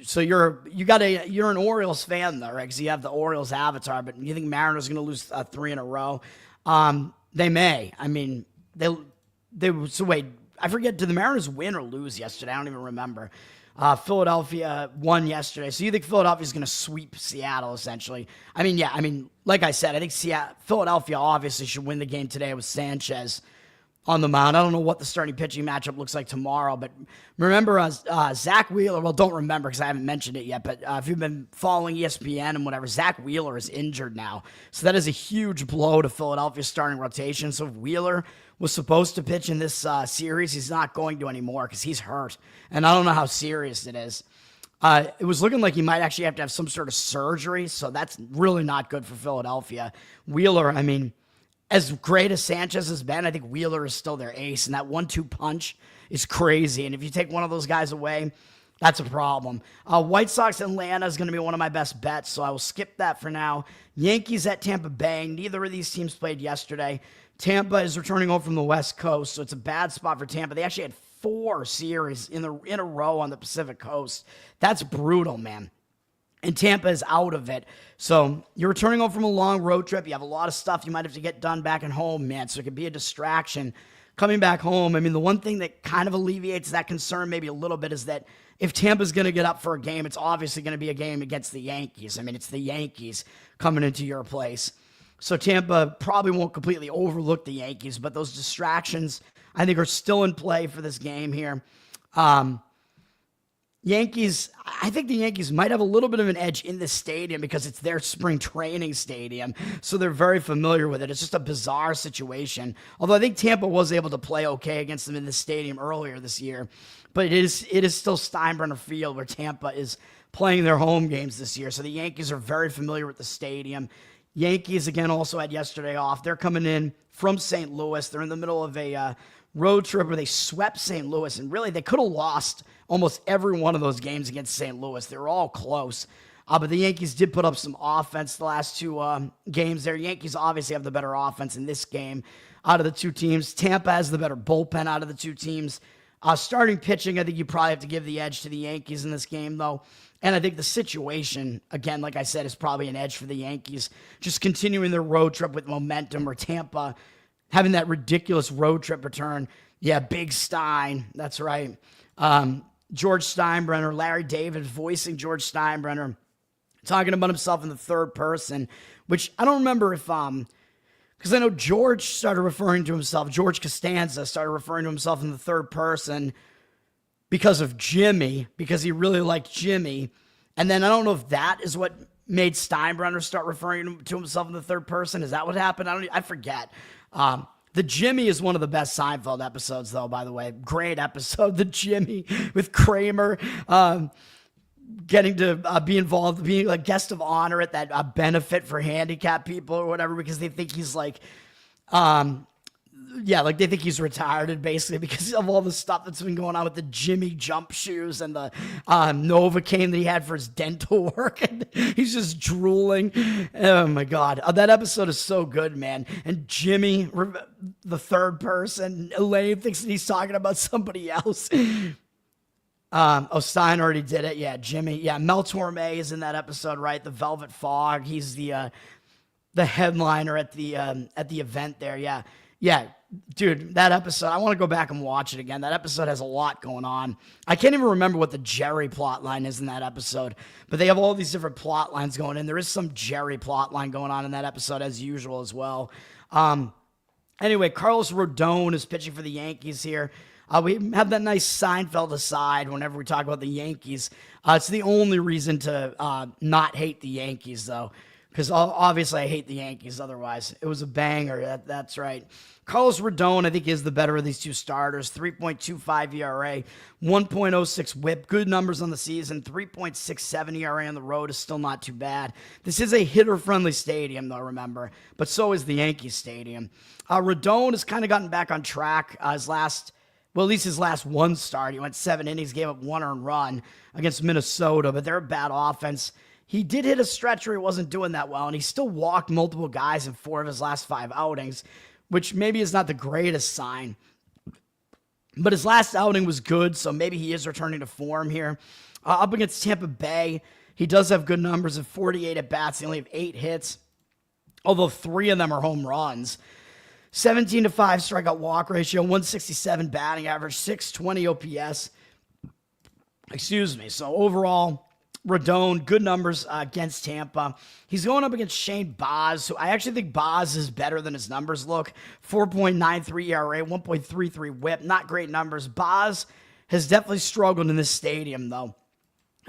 So you're an Orioles fan, though, right? Because you have the Orioles avatar, but you think Mariners going to lose 3 in a row? They may. I mean, so wait. I forget, did the Mariners win or lose yesterday? I don't even remember. Philadelphia won yesterday. So you think Philadelphia's going to sweep Seattle, essentially? I mean, yeah. I mean, like I said, I think Philadelphia obviously should win the game today with Sanchez on the mound. I don't know what the starting pitching matchup looks like tomorrow, but remember Zach Wheeler. Well, don't remember because I haven't mentioned it yet, but if you've been following ESPN and whatever, Zach Wheeler is injured now. So that is a huge blow to Philadelphia's starting rotation. So if Wheeler was supposed to pitch in this series, he's not going to anymore because he's hurt. And I don't know how serious it is. It was looking like he might actually have to have some sort of surgery, so that's really not good for Philadelphia. Wheeler, I mean, as great as Sanchez has been, I think Wheeler is still their ace, and that 1-2 punch is crazy. And if you take one of those guys away, that's a problem. White Sox Atlanta is going to be one of my best bets, so I will skip that for now. Yankees at Tampa Bay. Neither of these teams played yesterday. Tampa is returning home from the West Coast, so it's a bad spot for Tampa. They actually had 4 series in a row on the Pacific Coast. That's brutal, man. And Tampa is out of it. So you're returning home from a long road trip. You have a lot of stuff you might have to get done back at home, man. So it could be a distraction coming back home. I mean, the one thing that kind of alleviates that concern maybe a little bit is that if Tampa's going to get up for a game, it's obviously going to be a game against the Yankees. I mean, it's the Yankees coming into your place. So Tampa probably won't completely overlook the Yankees, but those distractions, I think, are still in play for this game here. Yankees, I think the Yankees might have a little bit of an edge in this stadium because it's their spring training stadium, so they're very familiar with it. It's just a bizarre situation. Although I think Tampa was able to play okay against them in this stadium earlier this year, but it is still Steinbrenner Field where Tampa is playing their home games this year, so the Yankees are very familiar with the stadium. Yankees, again, also had yesterday off. They're coming in from St. Louis. They're in the middle of a road trip where they swept St. Louis, and really they could have lost almost every one of those games against St. Louis. They were all close. But the Yankees did put up some offense the last 2 games there. Yankees obviously have the better offense in this game out of the 2 teams. Tampa has the better bullpen out of the 2 teams. Starting pitching, I think you probably have to give the edge to the Yankees in this game, though. And I think the situation, again, like I said, is probably an edge for the Yankees. Just continuing their road trip with momentum, or Tampa having that ridiculous road trip return. Yeah, Big Stein. That's right. George Steinbrenner, Larry David voicing George Steinbrenner, talking about himself in the third person, which I don't remember if, because I know George started referring to himself, George Costanza started referring to himself in the third person because of Jimmy, because he really liked Jimmy. And then I don't know if that is what made Steinbrenner start referring to himself in the third person. Is that what happened? I forget. The Jimmy is one of the best Seinfeld episodes, though, by the way. Great episode. The Jimmy with Kramer getting to be involved, being a guest of honor at that benefit for handicapped people or whatever, because they think he's like, they think he's retired basically because of all the stuff that's been going on with the Jimmy jump shoes and the Novocaine that he had for his dental work. And he's just drooling. Oh my God. That episode is so good, man. And Jimmy, the third person, Elaine thinks that he's talking about somebody else. Stein already did it. Yeah, Jimmy. Yeah, Mel Torme is in that episode, right? The Velvet Fog. He's the headliner at the event there. Yeah. Yeah, dude, that episode, I want to go back and watch it again. That episode has a lot going on. I can't even remember what the Jerry plot line is in that episode, but they have all these different plot lines going in. There is some Jerry plot line going on in that episode as usual as well. Anyway, Carlos Rodon is pitching for the Yankees here. We have that nice Seinfeld aside whenever we talk about the Yankees. It's the only reason to not hate the Yankees, though. Because obviously I hate the Yankees otherwise. It was a banger. That's right. Carlos Rodon, I think, is the better of these two starters. 3.25 ERA, 1.06 whip. Good numbers on the season. 3.67 ERA on the road is still not too bad. This is a hitter-friendly stadium, though, remember. But so is the Yankees Stadium. Rodon has kind of gotten back on track. His last one start. He went 7 innings, gave up 1 earned run against Minnesota, but they're a bad offense. He did hit a stretch where he wasn't doing that well, and he still walked multiple guys in 4 of his last 5 outings, which maybe is not the greatest sign. But his last outing was good, so maybe he is returning to form here. Up against Tampa Bay, he does have good numbers of 48 at-bats. They only have 8 hits, although 3 of them are home runs. 17-5 strikeout walk ratio, 167 batting average, 620 OPS. Excuse me. So overall, Rodon, good numbers against Tampa. He's going up against Shane Baz, who I actually think Baz is better than his numbers look. 4.93 ERA, 1.33 whip. Not great numbers. Baz has definitely struggled in this stadium, though.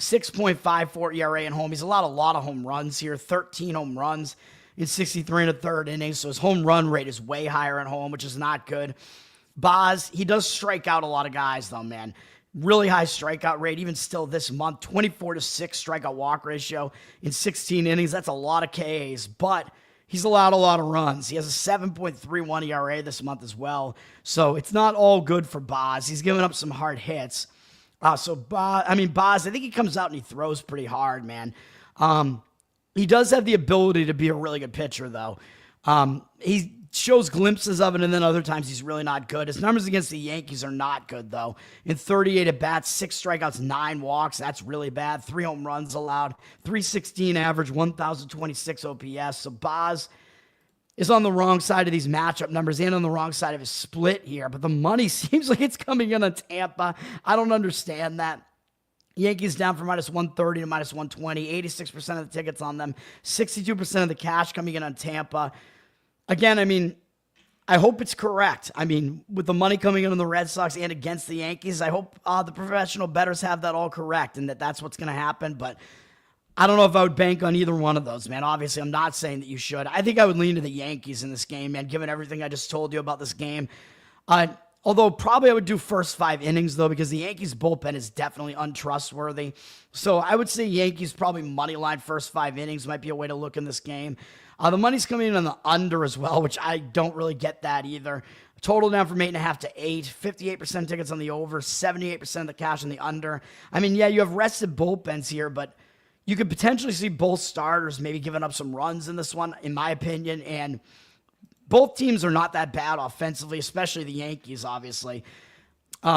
6.54 ERA at home. He's allowed a lot of home runs here, 13 home runs in 63 and a third innings. So his home run rate is way higher at home, which is not good. Baz, he does strike out a lot of guys, though, man. Really high strikeout rate, even still this month. 24-6 strikeout walk ratio in 16 innings. That's a lot of Ks, but he's allowed a lot of runs. He has a 7.31 ERA this month as well. So it's not all good for Baz. He's giving up some hard hits. Baz, I think he comes out and he throws pretty hard, man. He does have the ability to be a really good pitcher, though. He shows glimpses of it, and then other times he's really not good. His numbers against the Yankees are not good, though. In 38 at-bats, 6 strikeouts, 9 walks. That's really bad. 3 home runs allowed. 316 average, 1,026 OPS. So Baz is on the wrong side of these matchup numbers and on the wrong side of his split here. But the money seems like it's coming in on Tampa. I don't understand that. Yankees down from minus 130 to minus 120. 86% of the tickets on them. 62% of the cash coming in on Tampa. Again, I hope it's correct. With the money coming in on the Red Sox and against the Yankees, I hope the professional bettors have that all correct and that's what's going to happen. But I don't know if I would bank on either one of those, man. Obviously, I'm not saying that you should. I think I would lean to the Yankees in this game, man, given everything I just told you about this game. Although probably I would do first 5 innings, though, because the Yankees bullpen is definitely untrustworthy. So I would say Yankees probably money line first 5 innings might be a way to look in this game. The money's coming in on the under as well, which I don't really get that either. Total down from 8.5 to 8. 58% tickets on the over, 78% of the cash on the under. You have rested bullpens here, but you could potentially see both starters maybe giving up some runs in this one, in my opinion. And both teams are not that bad offensively, especially the Yankees, obviously. So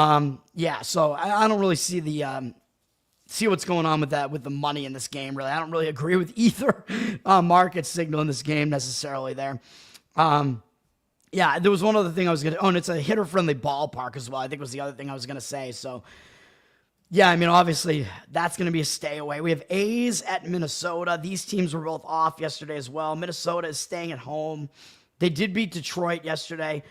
I don't really see what's going on with that, with the money in this game, really. I don't really agree with either market signal in this game necessarily there. There was one other thing I was going to, and it's a hitter-friendly ballpark as well, I think was the other thing I was going to say. So, obviously, that's going to be a stay away. We have A's at Minnesota. These teams were both off yesterday as well. Minnesota is staying at home. They did beat Detroit yesterday.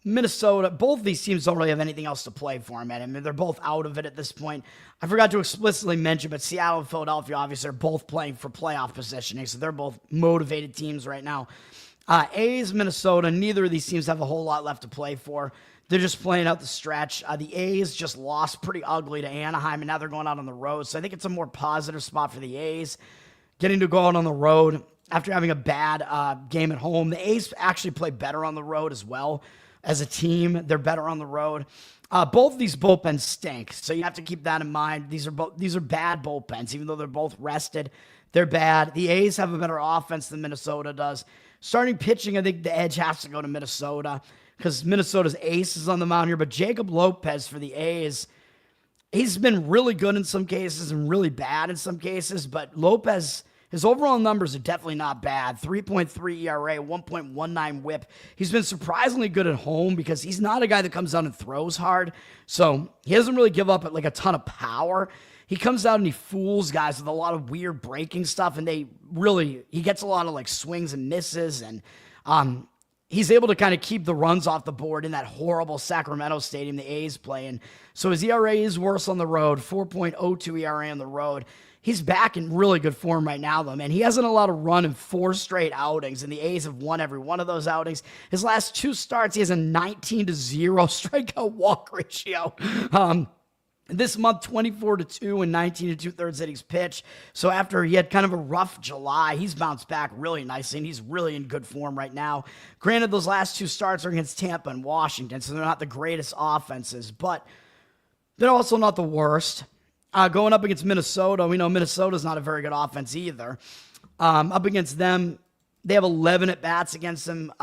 Minnesota, both these teams don't really have anything else to play for, man. I mean, they're both out of it at this point. I forgot to explicitly mention, but Seattle and Philadelphia, obviously, are both playing for playoff positioning, so they're both motivated teams right now. A's, Minnesota, neither of these teams have a whole lot left to play for. They're just playing out the stretch. The A's just lost pretty ugly to Anaheim, and now they're going out on the road, so I think it's a more positive spot for the A's, getting to go out on the road after having a bad game at home. The A's actually play better on the road as well. As a team, they're better on the road. Both of these bullpens stink, so you have to keep that in mind. These are bad bullpens, even though they're both rested. They're bad. The A's have a better offense than Minnesota does. Starting pitching, I think the edge has to go to Minnesota because Minnesota's ace is on the mound here. But Jacob Lopez for the A's, he's been really good in some cases and really bad in some cases. But Lopez, his overall numbers are definitely not bad. 3.3 ERA, 1.19 whip. He's been surprisingly good at home because he's not a guy that comes out and throws hard. So he doesn't really give up like a ton of power. He comes out and he fools guys with a lot of weird breaking stuff, and he gets a lot of like swings and misses, and he's able to kind of keep the runs off the board in that horrible Sacramento stadium the A's play in. So his ERA is worse on the road, 4.02 ERA on the road. He's back in really good form right now, though, man. He hasn't allowed a run in 4 straight outings, and the A's have won every one of those outings. His last 2 starts, he has a 19-0 strikeout walk ratio. This month, 24-2 and 19 2/3 innings pitched. So after he had kind of a rough July, he's bounced back really nicely, and he's really in good form right now. Granted, those last 2 starts are against Tampa and Washington, so they're not the greatest offenses, but they're also not the worst. Going up against Minnesota, we know Minnesota's not a very good offense either. Up against them, they have 11 at-bats against them.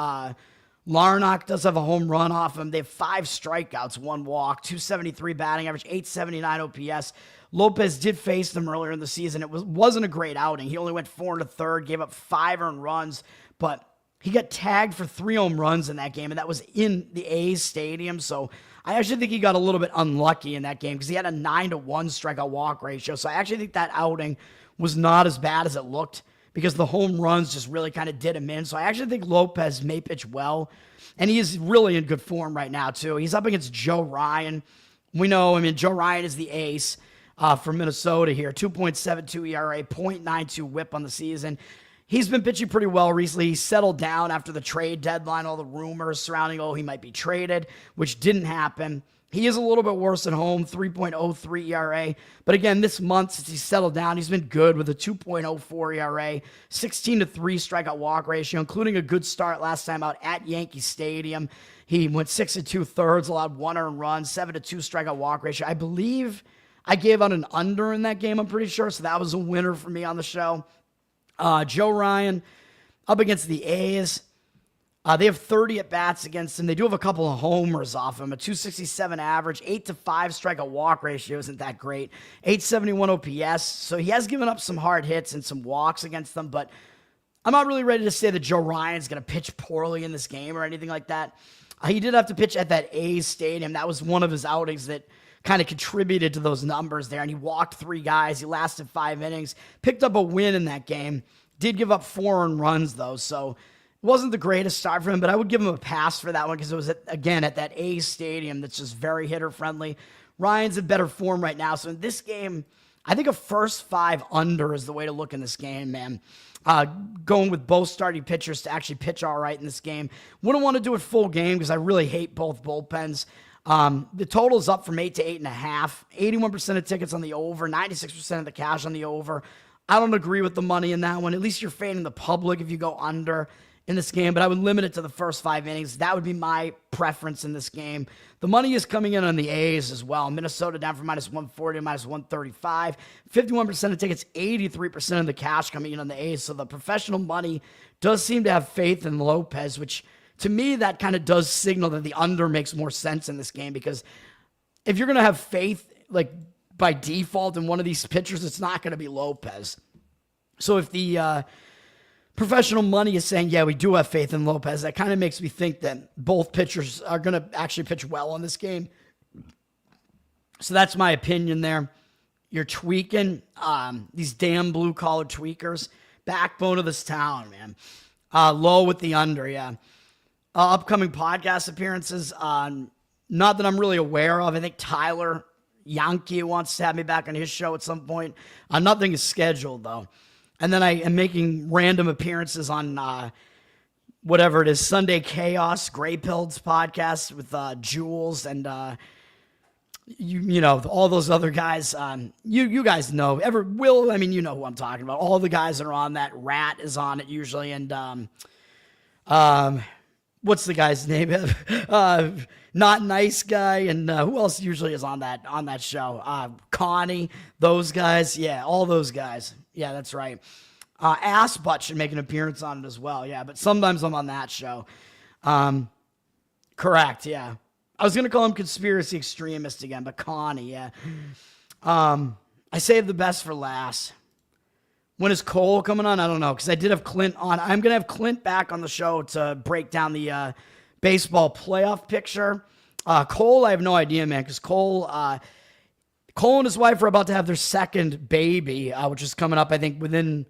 Larnach does have a home run off him. They have 5 strikeouts, 1 walk, 273 batting average, 879 OPS. Lopez did face them earlier in the season. It wasn't a great outing. He only went 4 1/3, gave up 5 earned runs, but he got tagged for 3 home runs in that game, and that was in the A's stadium. So I actually think he got a little bit unlucky in that game because he had a 9-1 strikeout walk ratio. So I actually think that outing was not as bad as it looked, because the home runs just really kind of did him in. So I actually think Lopez may pitch well, and he is really in good form right now, too. He's up against Joe Ryan. We know, Joe Ryan is the ace for Minnesota here. 2.72 ERA, 0.92 whip on the season. He's been pitching pretty well recently. He settled down after the trade deadline, all the rumors surrounding, he might be traded, which didn't happen. He is a little bit worse at home, 3.03 ERA. But again, this month, since he's settled down, he's been good with a 2.04 ERA, 16-3 strikeout walk ratio, including a good start last time out at Yankee Stadium. He went 6 2/3, allowed 1 earned run, 7-2 strikeout walk ratio. I believe I gave out an under in that game, I'm pretty sure. So that was a winner for me on the show. Joe Ryan up against the A's. They have 30 at-bats against him. They do have a couple of homers off him. A 267 average, 8-5 strikeout walk ratio isn't that great. 871 OPS. So he has given up some hard hits and some walks against them, but I'm not really ready to say that Joe Ryan's going to pitch poorly in this game or anything like that. He did have to pitch at that A's stadium. That was one of his outings that kind of contributed to those numbers there, and he walked 3 guys. He lasted 5 innings, picked up a win in that game. Did give up 4 earned runs, though, so wasn't the greatest start for him, but I would give him a pass for that one because it was, again, at that A's stadium that's just very hitter-friendly. Ryan's in better form right now, so in this game, I think a first 5 under is the way to look in this game, man. Going with both starting pitchers to actually pitch all right in this game. Wouldn't want to do it full game because I really hate both bullpens. The total is up from 8 to 8.5. 81% of tickets on the over, 96% of the cash on the over. I don't agree with the money in that one. At least you're fading the public if you go under in this game, but I would limit it to the first 5 innings. That would be my preference in this game. The money is coming in on the A's as well. Minnesota down from -140 to -135. 51% of tickets, 83% of the cash coming in on the A's. So the professional money does seem to have faith in Lopez, which to me, that kind of does signal that the under makes more sense in this game, because if you're going to have faith, like by default in one of these pitchers, it's not going to be Lopez. So if the professional money is saying, yeah, we do have faith in Lopez, that kind of makes me think that both pitchers are going to actually pitch well in this game. So that's my opinion there. You're tweaking these damn blue-collar tweakers. Backbone of this town, man. Low with the under, yeah. upcoming podcast appearances. Not that I'm really aware of. I think Tyler Yankee wants to have me back on his show at some point. Nothing is scheduled, though. And then I am making random appearances on whatever it is, Sunday Chaos, Gray Pills podcast with Jules and you know, all those other guys. You guys know. You know who I'm talking about. All the guys that are on that. Rat is on it usually. And what's the guy's name? Not Nice Guy. And who else usually is on that show? Connie, those guys. Yeah, all those guys. Yeah, that's right. Ass Butt should make an appearance on it as well. Yeah, but sometimes I'm on that show. Correct, yeah. I was going to call him Conspiracy Extremist again, but Connie, yeah. I saved the best for last. When is Cole coming on? I don't know, because I did have Clint on. I'm going to have Clint back on the show to break down the baseball playoff picture. Cole, I have no idea, man, because Cole and his wife are about to have their second baby, which is coming up, I think, within,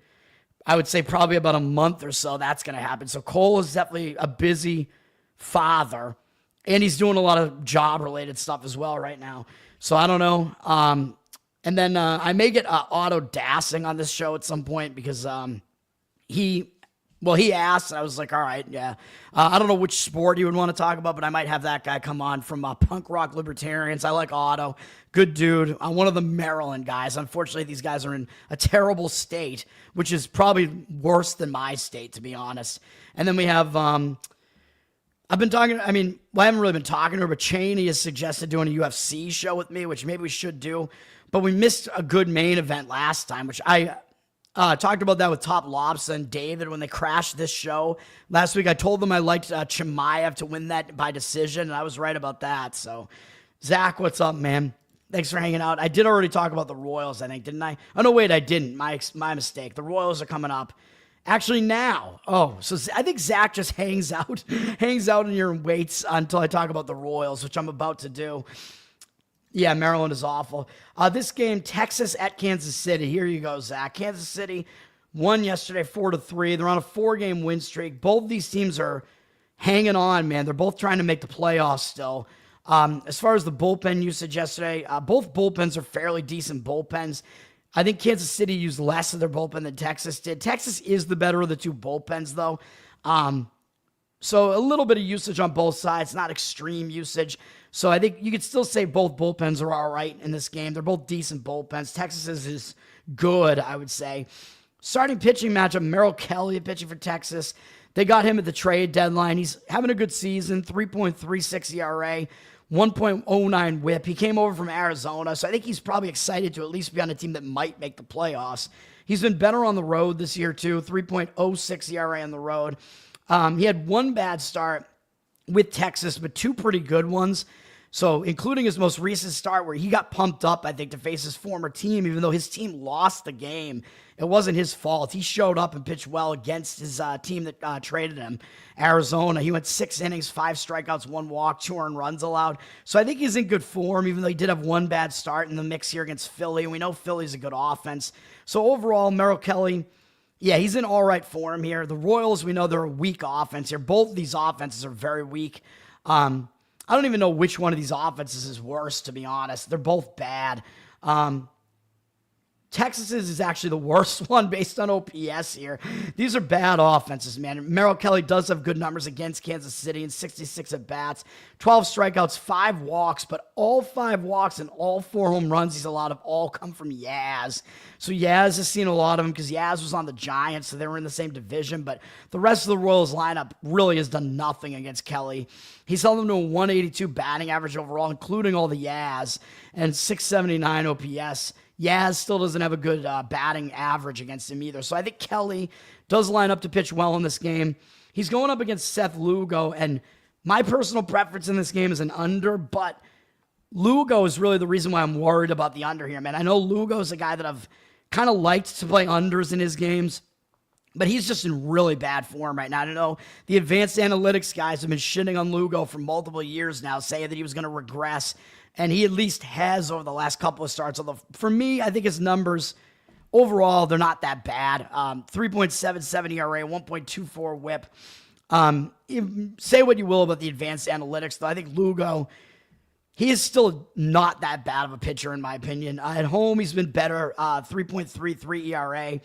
I would say, probably about a month or so. That's going to happen. So Cole is definitely a busy father, and he's doing a lot of job-related stuff as well right now. So I don't know. And then I may get Otto Dassing on this show at some point because he asked, and I was like, all right, yeah. I don't know which sport he would want to talk about, but I might have that guy come on from Punk Rock Libertarians. I like Otto. Good dude. One of the Maryland guys. Unfortunately, these guys are in a terrible state, which is probably worse than my state, to be honest. And then we have, I've been talking, I haven't really been talking to her, but Cheney has suggested doing a UFC show with me, which maybe we should do. But we missed a good main event last time, which I talked about that with Top Lobster and David when they crashed this show last week. I told them I liked Chimaev to win that by decision, and I was right about that. So, Zach, what's up, man? Thanks for hanging out. I did already talk about the Royals, I think, didn't I? Oh, no, wait, I didn't. My mistake. The Royals are coming up. Actually, now. Oh, so I think Zach just hangs out in here and waits until I talk about the Royals, which I'm about to do. Yeah, Maryland is awful. This game, Texas at Kansas City. Here you go, Zach. Kansas City won yesterday 4-3. They're on a 4-game win streak. Both these teams are hanging on, man. They're both trying to make the playoffs still. As far as the bullpen usage yesterday, both bullpens are fairly decent bullpens. I think Kansas City used less of their bullpen than Texas did. Texas is the better of the two bullpens, though. So a little bit of usage on both sides, not extreme usage. So I think you could still say both bullpens are all right in this game. They're both decent bullpens. Texas is good, I would say. Starting pitching matchup, Merrill Kelly pitching for Texas. They got him at the trade deadline. He's having a good season, 3.36 ERA, 1.09 whip. He came over from Arizona, so I think he's probably excited to at least be on a team that might make the playoffs. He's been better on the road this year, too, 3.06 ERA on the road. He had one bad start with Texas, but two pretty good ones. So including his most recent start where he got pumped up, I think, to face his former team, even though his team lost the game. It wasn't his fault. He showed up and pitched well against his team that traded him, Arizona. He went 6 innings, 5 strikeouts, 1 walk, 2 earned runs allowed. So I think he's in good form, even though he did have one bad start in the mix here against Philly. And we know Philly's a good offense. So overall, Merrill Kelly, yeah, he's in all right form here. The Royals, we know they're a weak offense here. Both of these offenses are very weak. I don't even know which one of these offenses is worse, to be honest. They're both bad. Texas's is actually the worst one based on OPS here. These are bad offenses, man. Merrill Kelly does have good numbers against Kansas City in 66 at-bats, 12 strikeouts, 5 walks, but all 5 walks and all 4 home runs he's allowed have all come from Yaz. So Yaz has seen a lot of them because Yaz was on the Giants, so they were in the same division, but the rest of the Royals lineup really has done nothing against Kelly. He's held them to a 182 batting average overall, including all the Yaz, and 679 OPS. Yaz still doesn't have a good batting average against him either. So I think Kelly does line up to pitch well in this game. He's going up against Seth Lugo, and my personal preference in this game is an under, but Lugo is really the reason why I'm worried about the under here, man. I know Lugo's a guy that I've kind of liked to play unders in his games, but he's just in really bad form right now. I don't know. The advanced analytics guys have been shitting on Lugo for multiple years now, saying that he was going to regress. And he at least has over the last couple of starts. Although for me, I think his numbers overall, they're not that bad. 3.77 ERA, 1.24 whip. Say what you will about the advanced analytics, though. I think Lugo, he is still not that bad of a pitcher, in my opinion. At home, he's been better, 3.33 ERA.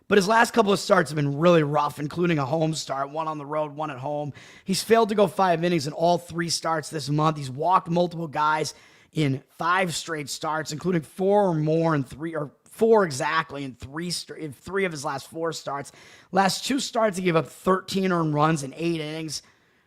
But his last couple of starts have been really rough, including a home start, one on the road, one at home. He's failed to go 5 innings in all 3 starts this month. He's walked multiple guys in 5 straight starts, including 4 or more in 3, or 4 exactly in 3 of his last 4 starts. Last 2 starts, he gave up 13 earned runs in 8 innings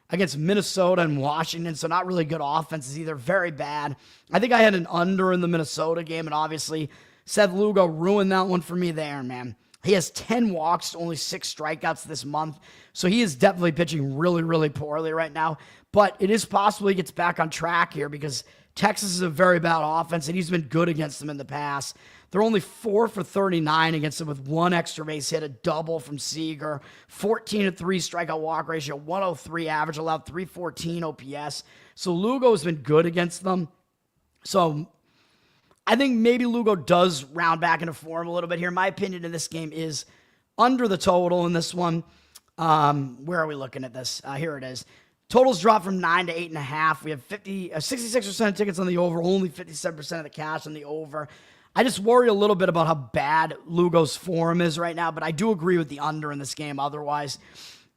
against Minnesota and Washington, so not really good offenses either. Very bad. I think I had an under in the Minnesota game, and obviously Seth Lugo ruined that one for me there, man. He has 10 walks to only 6 strikeouts this month, so he is definitely pitching really, really poorly right now. But it is possible he gets back on track here because Texas is a very bad offense, and he's been good against them in the past. They're only 4 for 39 against him with 1 extra base hit, a double from Seager, 14-3 strikeout walk ratio, 103 average, allowed 314 OPS. So Lugo has been good against them. So I think maybe Lugo does round back into form a little bit here. My opinion in this game is under the total in this one. Where are we looking at this? Here it is. Totals dropped from 9 to 8.5. We have 66% of tickets on the over, only 57% of the cash on the over. I just worry a little bit about how bad Lugo's form is right now, but I do agree with the under in this game otherwise.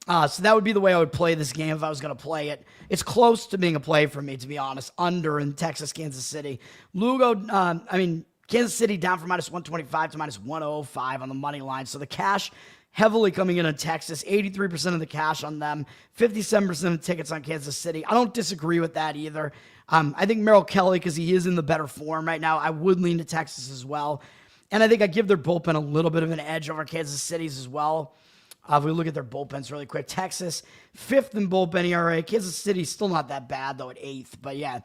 So that would be the way I would play this game if I was going to play it. It's close to being a play for me, to be honest, under in Texas, Kansas City. Lugo, Kansas City down from minus 125 to minus 105 on the money line. So the cash heavily coming in Texas, 83% of the cash on them, 57% of the tickets on Kansas City. I don't disagree with that either. I think Merrill Kelly, because he is in the better form right now, I would lean to Texas as well. And I think I give their bullpen a little bit of an edge over Kansas City's as well. If we look at their bullpens really quick, Texas, 5th in bullpen ERA. Kansas City, still not that bad, though, at 8th. But yeah,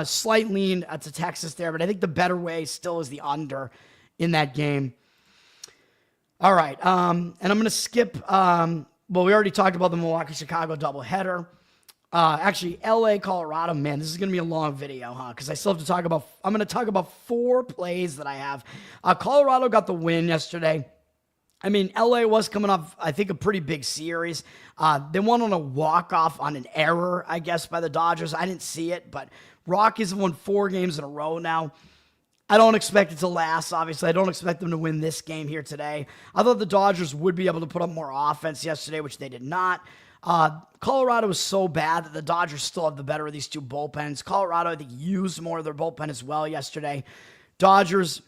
slight lean to Texas there. But I think the better way still is the under in that game. All right, and I'm going to skip, we already talked about the Milwaukee-Chicago doubleheader. Actually, LA, Colorado, man, this is going to be a long video, because I still have to talk about, I'm going to talk about 4 plays that I have. Colorado got the win yesterday. I mean, LA was coming off, I think, a pretty big series. They won on a walk-off on an error, I guess, by the Dodgers. I didn't see it, but Rockies have won 4 games in a row now. I don't expect it to last, obviously. I don't expect them to win this game here today. I thought the Dodgers would be able to put up more offense yesterday, which they did not. Colorado was so bad that the Dodgers still have the better of these 2 bullpens. Colorado, I think, used more of their bullpen as well yesterday. Dodgers,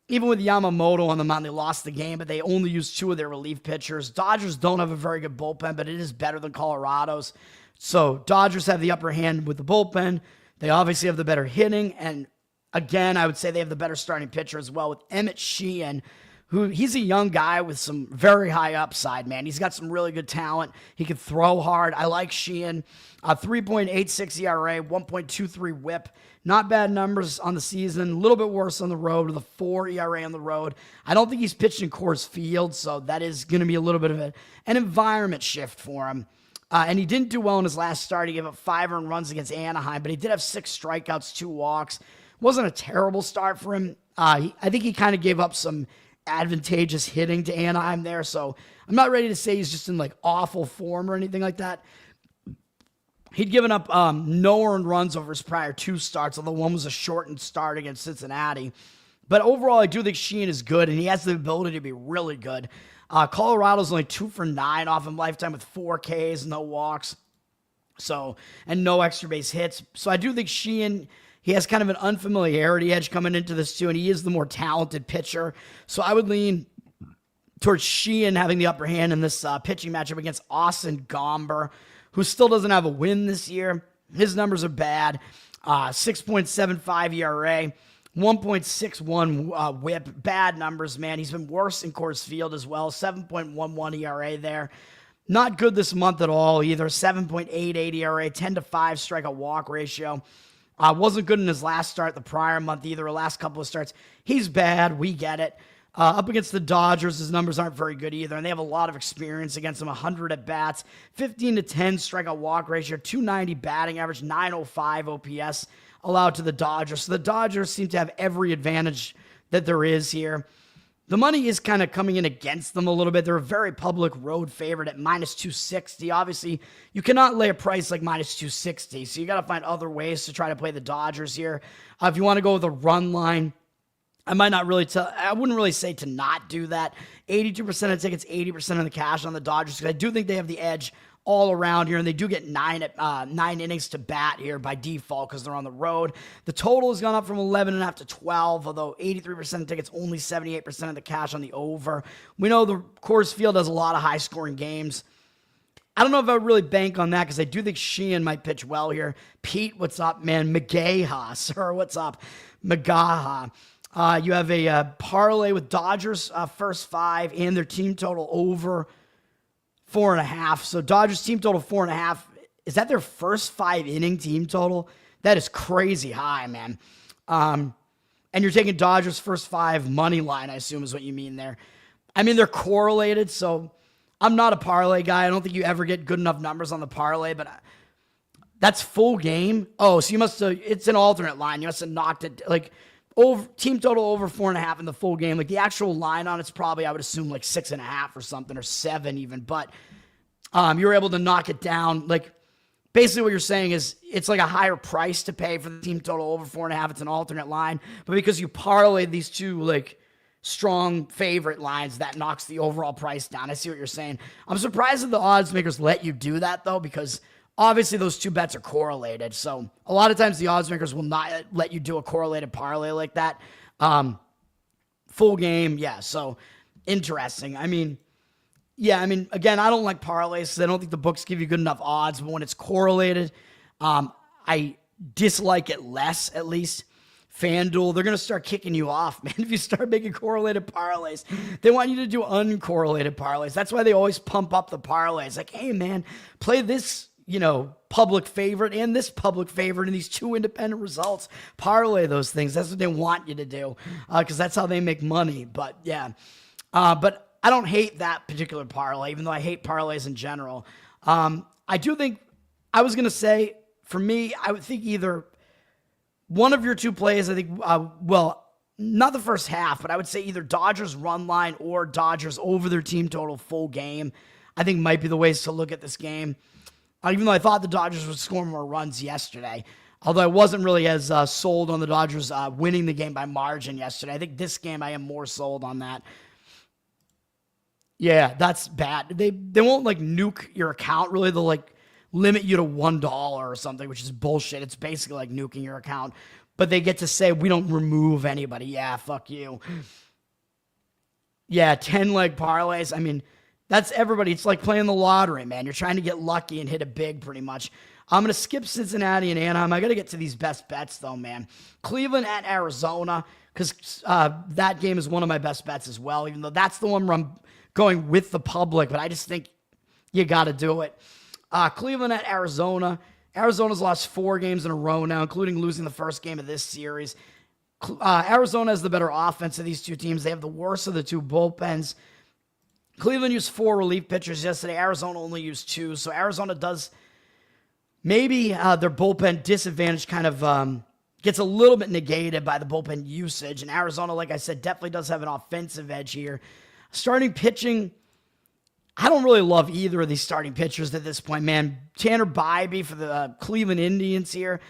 even with Yamamoto on the mound, they lost the game, but they only used 2 of their relief pitchers. Dodgers don't have a very good bullpen, but it is better than Colorado's. So Dodgers have the upper hand with the bullpen. They obviously have the better hitting, and again, I would say they have the better starting pitcher as well with Emmett Sheehan, who he's a young guy with some very high upside, man. He's got some really good talent. He can throw hard. I like Sheehan. 3.86 ERA, 1.23 whip. Not bad numbers on the season. A little bit worse on the road with a 4 ERA on the road. I don't think he's pitched in Coors Field, so that is going to be a little bit of an environment shift for him. And he didn't do well in his last start. He gave up 5 earned runs against Anaheim, but he did have 6 strikeouts, 2 walks. Wasn't a terrible start for him. I think he kind of gave up some advantageous hitting to Anaheim there, so I'm not ready to say he's just in like awful form or anything like that. He'd given up no earned runs over his prior 2 starts, although one was a shortened start against Cincinnati. But overall, I do think Sheehan is good, and he has the ability to be really good. Colorado's only 2 for 9 off him lifetime with 4 Ks, no walks, and no extra base hits. So I do think Sheehan, he has kind of an unfamiliarity edge coming into this too, and he is the more talented pitcher. So I would lean towards Sheehan having the upper hand in this pitching matchup against Austin Gomber, who still doesn't have a win this year. His numbers are bad. 6.75 ERA, 1.61 whip. Bad numbers, man. He's been worse in Coors Field as well. 7.11 ERA there. Not good this month at all either. 7.88 ERA, 10-5 strikeout walk ratio. Wasn't good in his last start the prior month either, or last couple of starts. He's bad. We get it. Up against the Dodgers, his numbers aren't very good either, and they have a lot of experience against him. 100 at-bats, 15-10 strikeout walk ratio, 290 batting average, 905 OPS allowed to the Dodgers. So the Dodgers seem to have every advantage that there is here. The money is kind of coming in against them a little bit. They're a very public road favorite at minus 260. Obviously, you cannot lay a price like minus 260, so you got to find other ways to try to play the Dodgers here. If you want to go with a run line, I wouldn't really say to not do that. 82% of tickets, 80% of the cash on the Dodgers, because I do think they have the edge all around here, and they do get nine innings to bat here by default because they're on the road. The total has gone up from 11.5 to 12, although 83% of tickets, only 78% of the cash on the over. We know the Coors Field has a lot of high-scoring games. I don't know if I would really bank on that because I do think Sheehan might pitch well here. Pete, what's up, man? Magaha, sir, what's up? Magaha. You have a parlay with Dodgers first 5 and their team total over 4.5. So Dodgers team total 4.5. Is that their first 5 inning team total? That is crazy high, man. And you're taking Dodgers first 5 money line, I assume is what you mean there. I mean, they're correlated, so I'm not a parlay guy. I don't think you ever get good enough numbers on the parlay, but that's full game. Oh, so you must have, it's an alternate line. You must have knocked it, like, over team total over 4.5 in the full game. Like the actual line on it's probably, I would assume, like 6.5 or something, or 7 even. But you were able to knock it down. Like basically what you're saying is it's like a higher price to pay for the team total over 4.5. It's an alternate line, but because you parlay these two like strong favorite lines, that knocks the overall price down. I see what you're saying. I'm surprised that the odds makers let you do that though, because obviously those two bets are correlated. So a lot of times the odds makers will not let you do a correlated parlay like that. Full game. Yeah. So interesting. I mean, again, I don't like parlays because I don't think the books give you good enough odds, but when it's correlated, I dislike it less, at least. FanDuel, they're going to start kicking you off, man. If you start making correlated parlays, they want you to do uncorrelated parlays. That's why they always pump up the parlays. Like, hey, man, play this, public favorite and this public favorite and these two independent results. Parlay those things. That's what they want you to do because that's how they make money. But, yeah. But I don't hate that particular parlay, even though I hate parlays in general. I do think, I was going to say, for me, I would think either one of your two plays, I think, not the first half, but I would say either Dodgers run line or Dodgers over their team total full game, I think might be the ways to look at this game. Even though I thought the Dodgers would score more runs yesterday, although I wasn't really as sold on the Dodgers winning the game by margin yesterday. I think this game I am more sold on that. Yeah, that's bad. They won't like nuke your account really. They'll like limit you to $1 or something, which is bullshit. It's basically like nuking your account. But they get to say, we don't remove anybody. Yeah, fuck you. Yeah, 10-leg parlays. I mean, that's everybody. It's like playing the lottery, man. You're trying to get lucky and hit it big pretty much. I'm going to skip Cincinnati and Anaheim. I got to get to these best bets, though, man. Cleveland at Arizona, because that game is one of my best bets as well, even though that's the one where I'm going with the public. But I just think you got to do it. Cleveland at Arizona. Arizona's lost 4 games in a row now, including losing the first game of this series. Arizona has the better offense of these two teams. They have the worst of the two bullpens. Cleveland used 4 relief pitchers yesterday. Arizona only used 2. So Arizona does maybe their bullpen disadvantage kind of gets a little bit negated by the bullpen usage. And Arizona, like I said, definitely does have an offensive edge here. Starting pitching, I don't really love either of these starting pitchers at this point, man. Tanner Bybee for the Cleveland Indians here,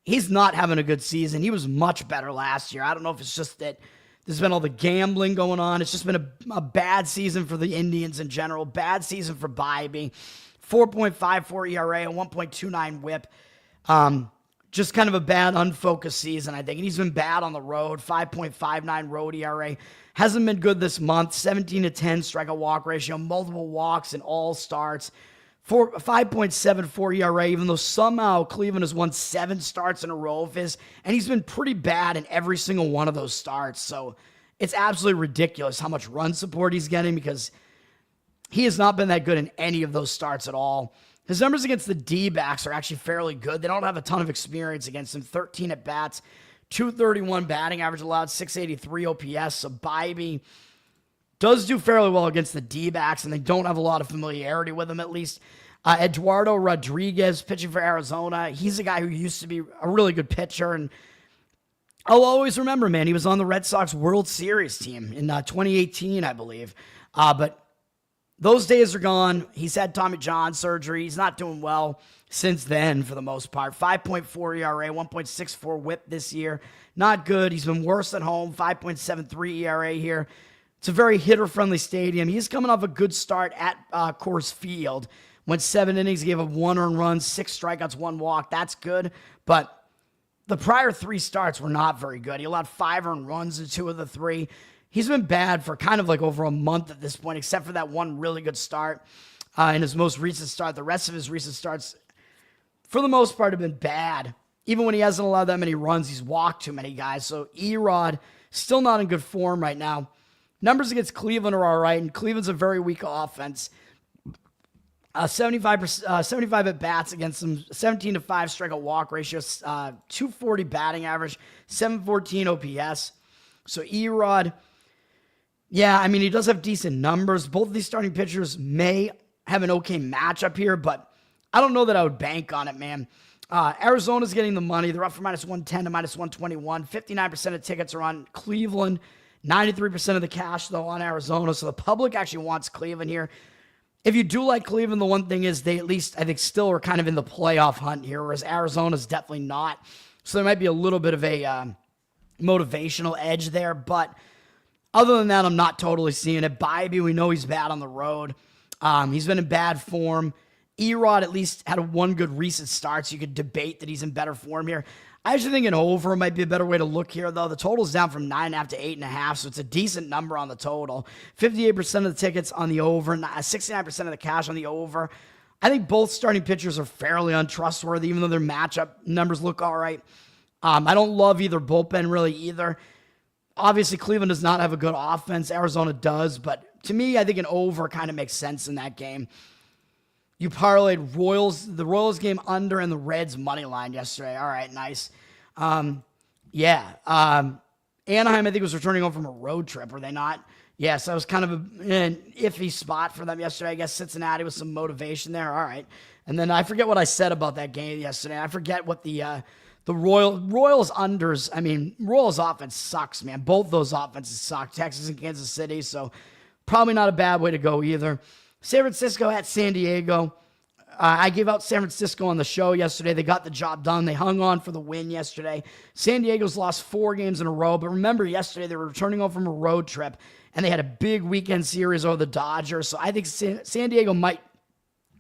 he's not having a good season. He was much better last year. I don't know if it's just that there's been all the gambling going on. It's just been a bad season for the Indians in general. Bad season for Bybee. 4.54 ERA, a 1.29 whip. Just kind of a bad, unfocused season, I think. And he's been bad on the road. 5.59 road ERA. Hasn't been good this month. 17-10 strikeout walk ratio. Multiple walks in all starts. 5.74 ERA, even though somehow Cleveland has won 7 starts in a row of his. And he's been pretty bad in every single one of those starts. So it's absolutely ridiculous how much run support he's getting because he has not been that good in any of those starts at all. His numbers against the D-backs are actually fairly good. They don't have a ton of experience against him. 13 at-bats, 231 batting average allowed, 683 OPS. So Bybee does do fairly well against the D-backs, and they don't have a lot of familiarity with him, at least. Eduardo Rodriguez pitching for Arizona. He's a guy who used to be a really good pitcher, and I'll always remember, man, he was on the Red Sox World Series team in 2018, I believe. But those days are gone. He's had Tommy John surgery. He's not doing well since then, for the most part. 5.4 ERA, 1.64 whip this year. Not good. He's been worse at home, 5.73 ERA here. It's a very hitter-friendly stadium. He's coming off a good start at Coors Field. Went 7 innings, gave up 1 earned run, 6 strikeouts, 1 walk. That's good. But the prior 3 starts were not very good. He allowed 5 earned runs in 2 of the 3. He's been bad for kind of like over a month at this point, except for that one really good start in his most recent start. The rest of his recent starts, for the most part, have been bad. Even when he hasn't allowed that many runs, he's walked too many guys. So Erod, still not in good form right now. Numbers against Cleveland are all right, and Cleveland's a very weak offense. 75 at bats against them, 17-5 strikeout walk ratio, 240 batting average, 714 OPS. So Erod, yeah, I mean, he does have decent numbers. Both of these starting pitchers may have an okay matchup here, but I don't know that I would bank on it, man. Arizona's getting the money. They're up from -110 to -121. 59% of tickets are on Cleveland. 93% of the cash, though, on Arizona. So the public actually wants Cleveland here. If you do like Cleveland, the one thing is they at least, I think, still are kind of in the playoff hunt here, whereas Arizona's definitely not. So there might be a little bit of a motivational edge there. But other than that, I'm not totally seeing it. Bybee, we know he's bad on the road. He's been in bad form. Erod at least had one good recent start, so you could debate that he's in better form here. I actually think an over might be a better way to look here, though. The total's down from 9.5 to 8.5, so it's a decent number on the total. 58% of the tickets on the over, 69% of the cash on the over. I think both starting pitchers are fairly untrustworthy, even though their matchup numbers look all right. I don't love either bullpen really either. Obviously, Cleveland does not have a good offense. Arizona does, but to me, I think an over kind of makes sense in that game. You parlayed the Royals game under and the Reds money line yesterday. All right, nice. Anaheim, I think, was returning home from a road trip, were they not? Yes, that was kind of an iffy spot for them yesterday. I guess Cincinnati with some motivation there. All right. And then I forget what I said about that game yesterday. I forget what the Royals unders, I mean, Royals offense sucks, man. Both those offenses suck, Texas and Kansas City, so probably not a bad way to go either. San Francisco at San Diego. I gave out San Francisco on the show yesterday. They got the job done. They hung on for the win yesterday. San Diego's lost 4 games in a row, but remember yesterday they were returning home from a road trip, and they had a big weekend series over the Dodgers, so I think San Diego might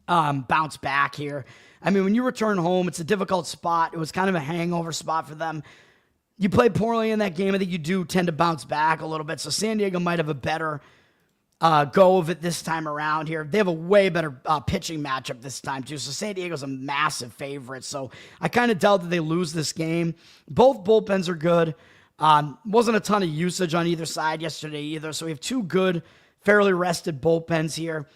bounce back here. I mean, when you return home, it's a difficult spot. It was kind of a hangover spot for them. You play poorly in that game. I think you do tend to bounce back a little bit, so San Diego might have a better go of it this time around here. They have a way better pitching matchup this time, too. So San Diego's a massive favorite. So I kind of doubt that they lose this game. Both bullpens are good. Wasn't a ton of usage on either side yesterday either. So we have 2 good, fairly rested bullpens here.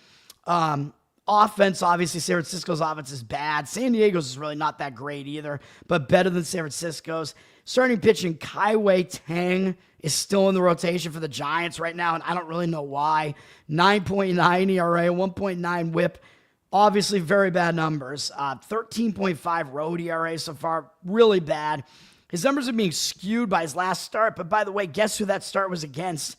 Offense, obviously, San Francisco's offense is bad. San Diego's is really not that great either, but better than San Francisco's. Starting pitching, Kai-Wei Tang is still in the rotation for the Giants right now, and I don't really know why. 9.9 ERA, 1.9 whip. Obviously, very bad numbers. 13.5 road ERA so far. Really bad. His numbers are being skewed by his last start, but by the way, guess who that start was against?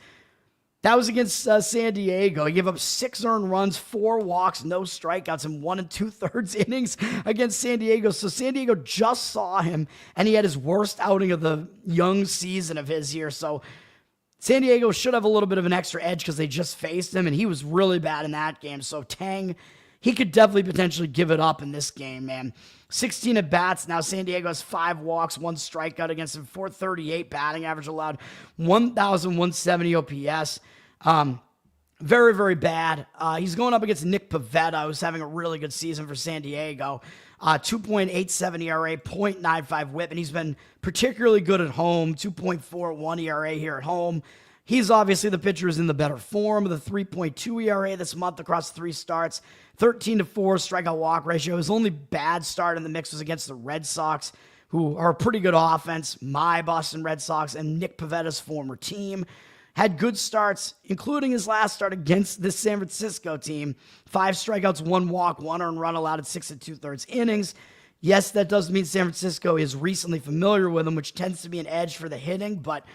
That was against San Diego. He gave up 6 earned runs, 4 walks, no strikeouts, and 1 2/3 innings against San Diego. So San Diego just saw him, and he had his worst outing of the young season of his here. So San Diego should have a little bit of an extra edge because they just faced him, and he was really bad in that game. So Tang, he could definitely potentially give it up in this game, man. 16 at bats. Now San Diego has 5 walks, 1 strikeout against him, 438 batting average allowed, 1,170 OPS. Very, very bad. He's going up against Nick Pivetta, who's having a really good season for San Diego. 2.87 ERA, 0.95 whip, and he's been particularly good at home, 2.41 ERA here at home. He's obviously the pitcher who's in the better form, with a 3.2 ERA this month across 3 starts, 13-4 strikeout walk ratio. His only bad start in the mix was against the Red Sox, who are a pretty good offense, my Boston Red Sox, and Nick Pivetta's former team. Had good starts, including his last start against the San Francisco team. 5 strikeouts, 1 walk, 1 earned run allowed at 6 2/3 innings. Yes, that does mean San Francisco is recently familiar with him, which tends to be an edge for the hitting, but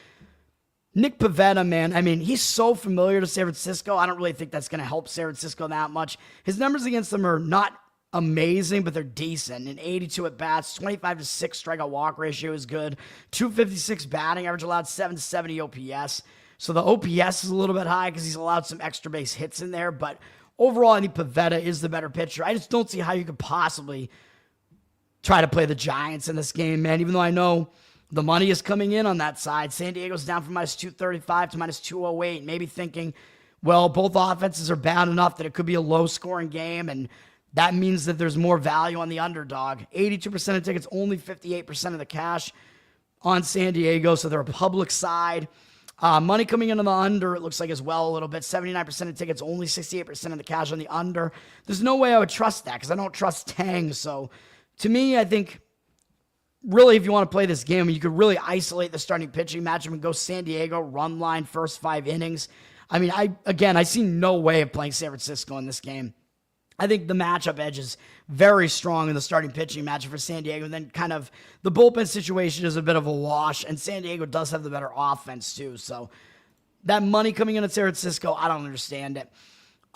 Nick Pivetta, man, I mean, he's so familiar to San Francisco. I don't really think that's going to help San Francisco that much. His numbers against them are not amazing, but they're decent. In 82 at bats, 25 to 6 strikeout walk ratio is good. 256 batting average allowed, 770 OPS. So the OPS is a little bit high because he's allowed some extra base hits in there. But overall, I think Pivetta is the better pitcher. I just don't see how you could possibly try to play the Giants in this game, man, even though I know the money is coming in on that side. San Diego's down from minus 235 to minus 208, maybe thinking, well, both offenses are bad enough that it could be a low-scoring game, and that means that there's more value on the underdog. 82% of tickets, only 58% of the cash on San Diego, so they're a public side. Money coming into the under, it looks like as well a little bit. 79% of tickets, only 68% of the cash on the under. There's no way I would trust that because I don't trust Tang. So to me, I think really if you want to play this game, you could really isolate the starting pitching matchup and go San Diego, run line, first 5 innings. I mean, I see no way of playing San Francisco in this game. I think the matchup edge is very strong in the starting pitching matchup for San Diego. And then kind of the bullpen situation is a bit of a wash. And San Diego does have the better offense too. So that money coming in at San Francisco, I don't understand it.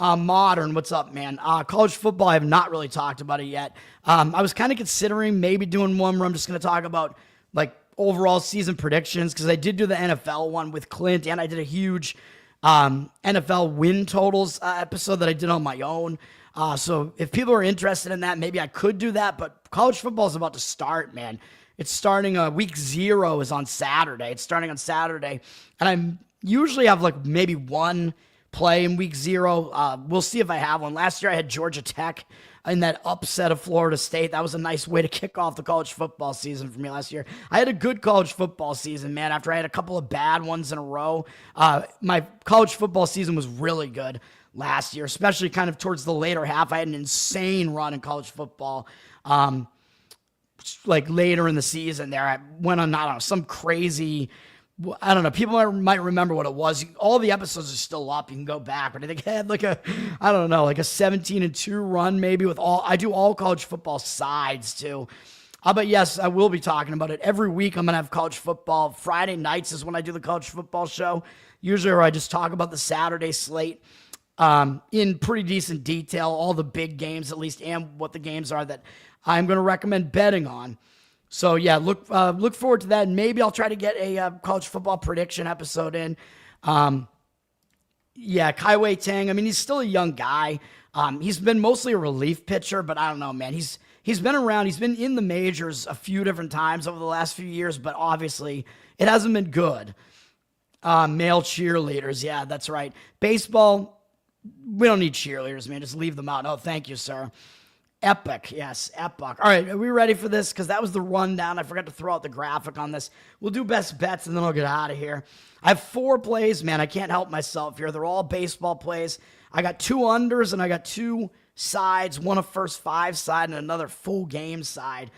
Modern, what's up, man? College football, I have not really talked about it yet. I was kind of considering maybe doing one where I'm just going to talk about like overall season predictions because I did do the NFL one with Clint and I did a huge NFL win totals episode that I did on my own. So if people are interested in that, maybe I could do that, but college football is about to start, man. It's starting, week 0 is on Saturday. It's starting on Saturday, and I usually have like maybe one play in week 0. We'll see if I have one. Last year I had Georgia Tech in that upset of Florida State. That was a nice way to kick off the college football season for me last year. I had a good college football season, man, after I had a couple of bad ones in a row. My college football season was really good last year, especially kind of towards the later half. I had an insane run in college football. Like later in the season there, I went on, I don't know, some crazy, I don't know, people might remember what it was. All the episodes are still up. You can go back, but I think I had like a 17-2 run maybe with I do all college football sides too. But yes, I will be talking about it. Every week I'm going to have college football. Friday nights is when I do the college football show, usually where I just talk about the Saturday slate in pretty decent detail, all the big games at least, and what the games are that I'm going to recommend betting on. So yeah, look forward to that. And maybe I'll try to get a college football prediction episode in. Kai-Wei Tang, I mean, he's still a young guy. He's been mostly a relief pitcher, but I don't know, man. He's been around. He's been in the majors a few different times over the last few years, but obviously it hasn't been good. Male cheerleaders. Yeah, that's right. Baseball, we don't need cheerleaders, man. Just leave them out. Oh, thank you, sir. Epic. Yes, epic. All right, are we ready for this? Because that was the rundown. I forgot to throw out the graphic on this. We'll do best bets, and then I'll get out of here. I have 4 plays, man. I can't help myself here. They're all baseball plays. I got 2 unders, and I got 2 sides, one a first 5 side and another full game side.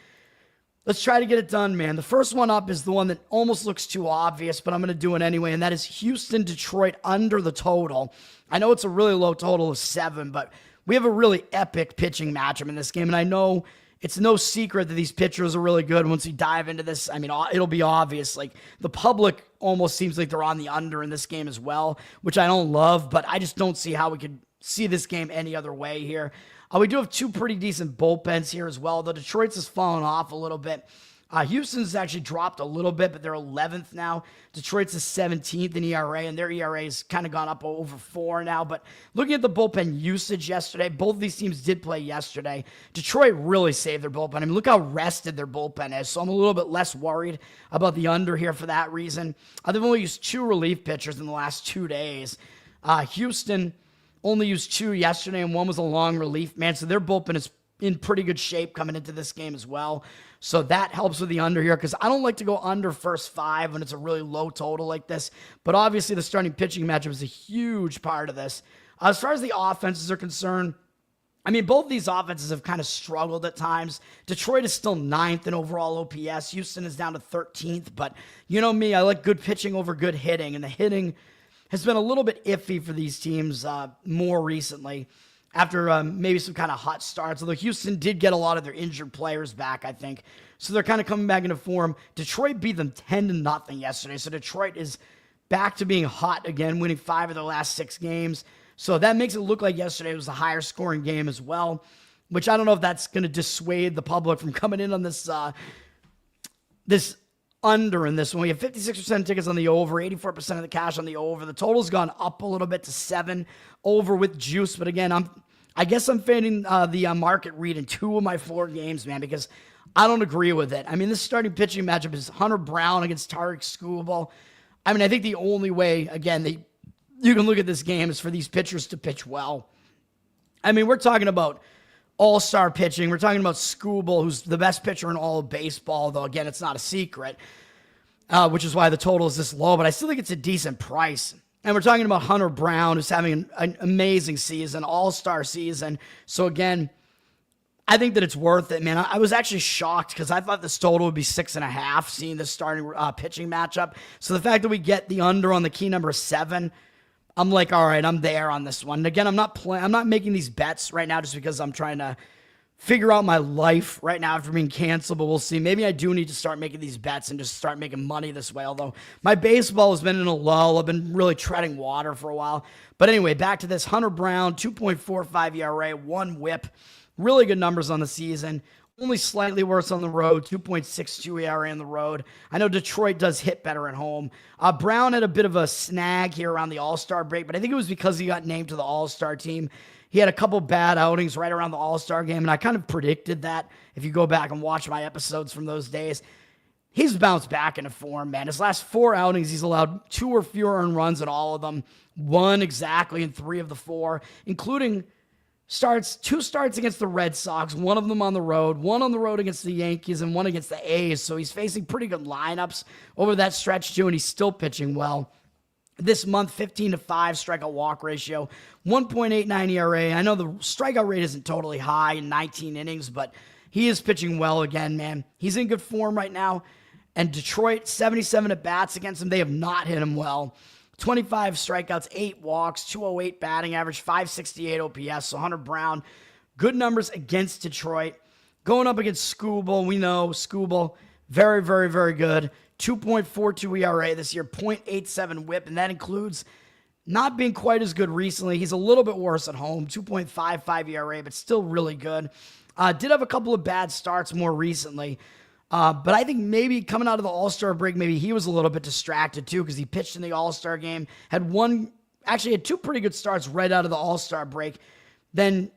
Let's try to get it done, man. The first one up is the one that almost looks too obvious, but I'm going to do it anyway, and that is Houston-Detroit under the total. I know it's a really low total of 7, but we have a really epic pitching matchup in this game, and I know it's no secret that these pitchers are really good. Once we dive into this, I mean, it'll be obvious. Like, the public almost seems like they're on the under in this game as well, which I don't love, but I just don't see how we could see this game any other way here. We do have 2 pretty decent bullpens here as well, though Detroit's has fallen off a little bit. Houston's actually dropped a little bit, but they're 11th now. Detroit's is 17th in ERA, and their ERA has kind of gone up over 4 now. But looking at the bullpen usage yesterday, both of these teams did play yesterday. Detroit really saved their bullpen. I mean, look how rested their bullpen is, so I'm a little bit less worried about the under here for that reason. They've only used 2 relief pitchers in the last 2 days. Houston only used 2 yesterday, and one was a long relief, man, so their bullpen is in pretty good shape coming into this game as well. So that helps with the under here because I don't like to go under first 5 when it's a really low total like this. But obviously the starting pitching matchup is a huge part of this. As far as the offenses are concerned, I mean, both of these offenses have kind of struggled at times. Detroit is still 9th in overall OPS. Houston is down to 13th. But you know me, I like good pitching over good hitting. And the hitting has been a little bit iffy for these teams more recently. after maybe some kind of hot starts. Although Houston did get a lot of their injured players back, I think. So they're kind of coming back into form. Detroit beat them 10-0 yesterday. So Detroit is back to being hot again, winning 5 of their last 6 games. So that makes it look like yesterday was a higher scoring game as well, which I don't know if that's going to dissuade the public from coming in on this this under in this one. We have 56% tickets on the over, 84% of the cash on the over. The total's gone up a little bit to 7 over with juice. But again, I guess I'm fading the market read in 2 of my 4 games, man, because I don't agree with it. I mean, this starting pitching matchup is Hunter Brown against Tarek Skubal. I mean, I think the only way, again, you can look at this game is for these pitchers to pitch well. I mean, we're talking about all-star pitching. We're talking about Skubal, who's the best pitcher in all of baseball, though, again, it's not a secret, which is why the total is this low, but I still think it's a decent price. And we're talking about Hunter Brown, who's having an amazing season, all-star season. So, again, I think that it's worth it, man. I was actually shocked because I thought this total would be 6.5, seeing this starting pitching matchup. So the fact that we get the under on the key number 7, I'm like, all right, I'm there on this one. And again, I'm not making these bets right now just because I'm trying to figure out my life right now after being canceled, but we'll see. Maybe I do need to start making these bets and just start making money this way, although my baseball has been in a lull. I've been really treading water for a while. But anyway, back to this. Hunter Brown, 2.45 ERA, 1 whip. Really good numbers on the season. Only slightly worse on the road, 2.62 ERA on the road. I know Detroit does hit better at home. Brown had a bit of a snag here around the All-Star break, but I think it was because he got named to the All-Star team. He had a couple bad outings right around the All-Star game, and I kind of predicted that if you go back and watch my episodes from those days. He's bounced back into form, man. His last 4 outings, he's allowed 2 or fewer earned runs in all of them. 1 exactly in 3 of the 4, including 2 starts against the Red Sox, 1 of them on the road, 1 on the road against the Yankees, and 1 against the A's. So he's facing pretty good lineups over that stretch too, and he's still pitching well. This month, 15-5 strikeout walk ratio, 1.89 ERA. I know the strikeout rate isn't totally high in 19 innings, but he is pitching well again, man. He's in good form right now. And Detroit, 77 at-bats against him. They have not hit him well. 25 strikeouts, 8 walks, 208 batting average, 568 OPS. So Hunter Brown, good numbers against Detroit. Going up against Skubal, we know Skubal, very, very, very good. 2.42 ERA this year, 0.87 whip, and that includes not being quite as good recently. He's a little bit worse at home, 2.55 ERA, but still really good. Did have a couple of bad starts more recently. But I think maybe coming out of the All-Star break, maybe he was a little bit distracted too because he pitched in the All-Star game, had 2 pretty good starts right out of the All-Star break, then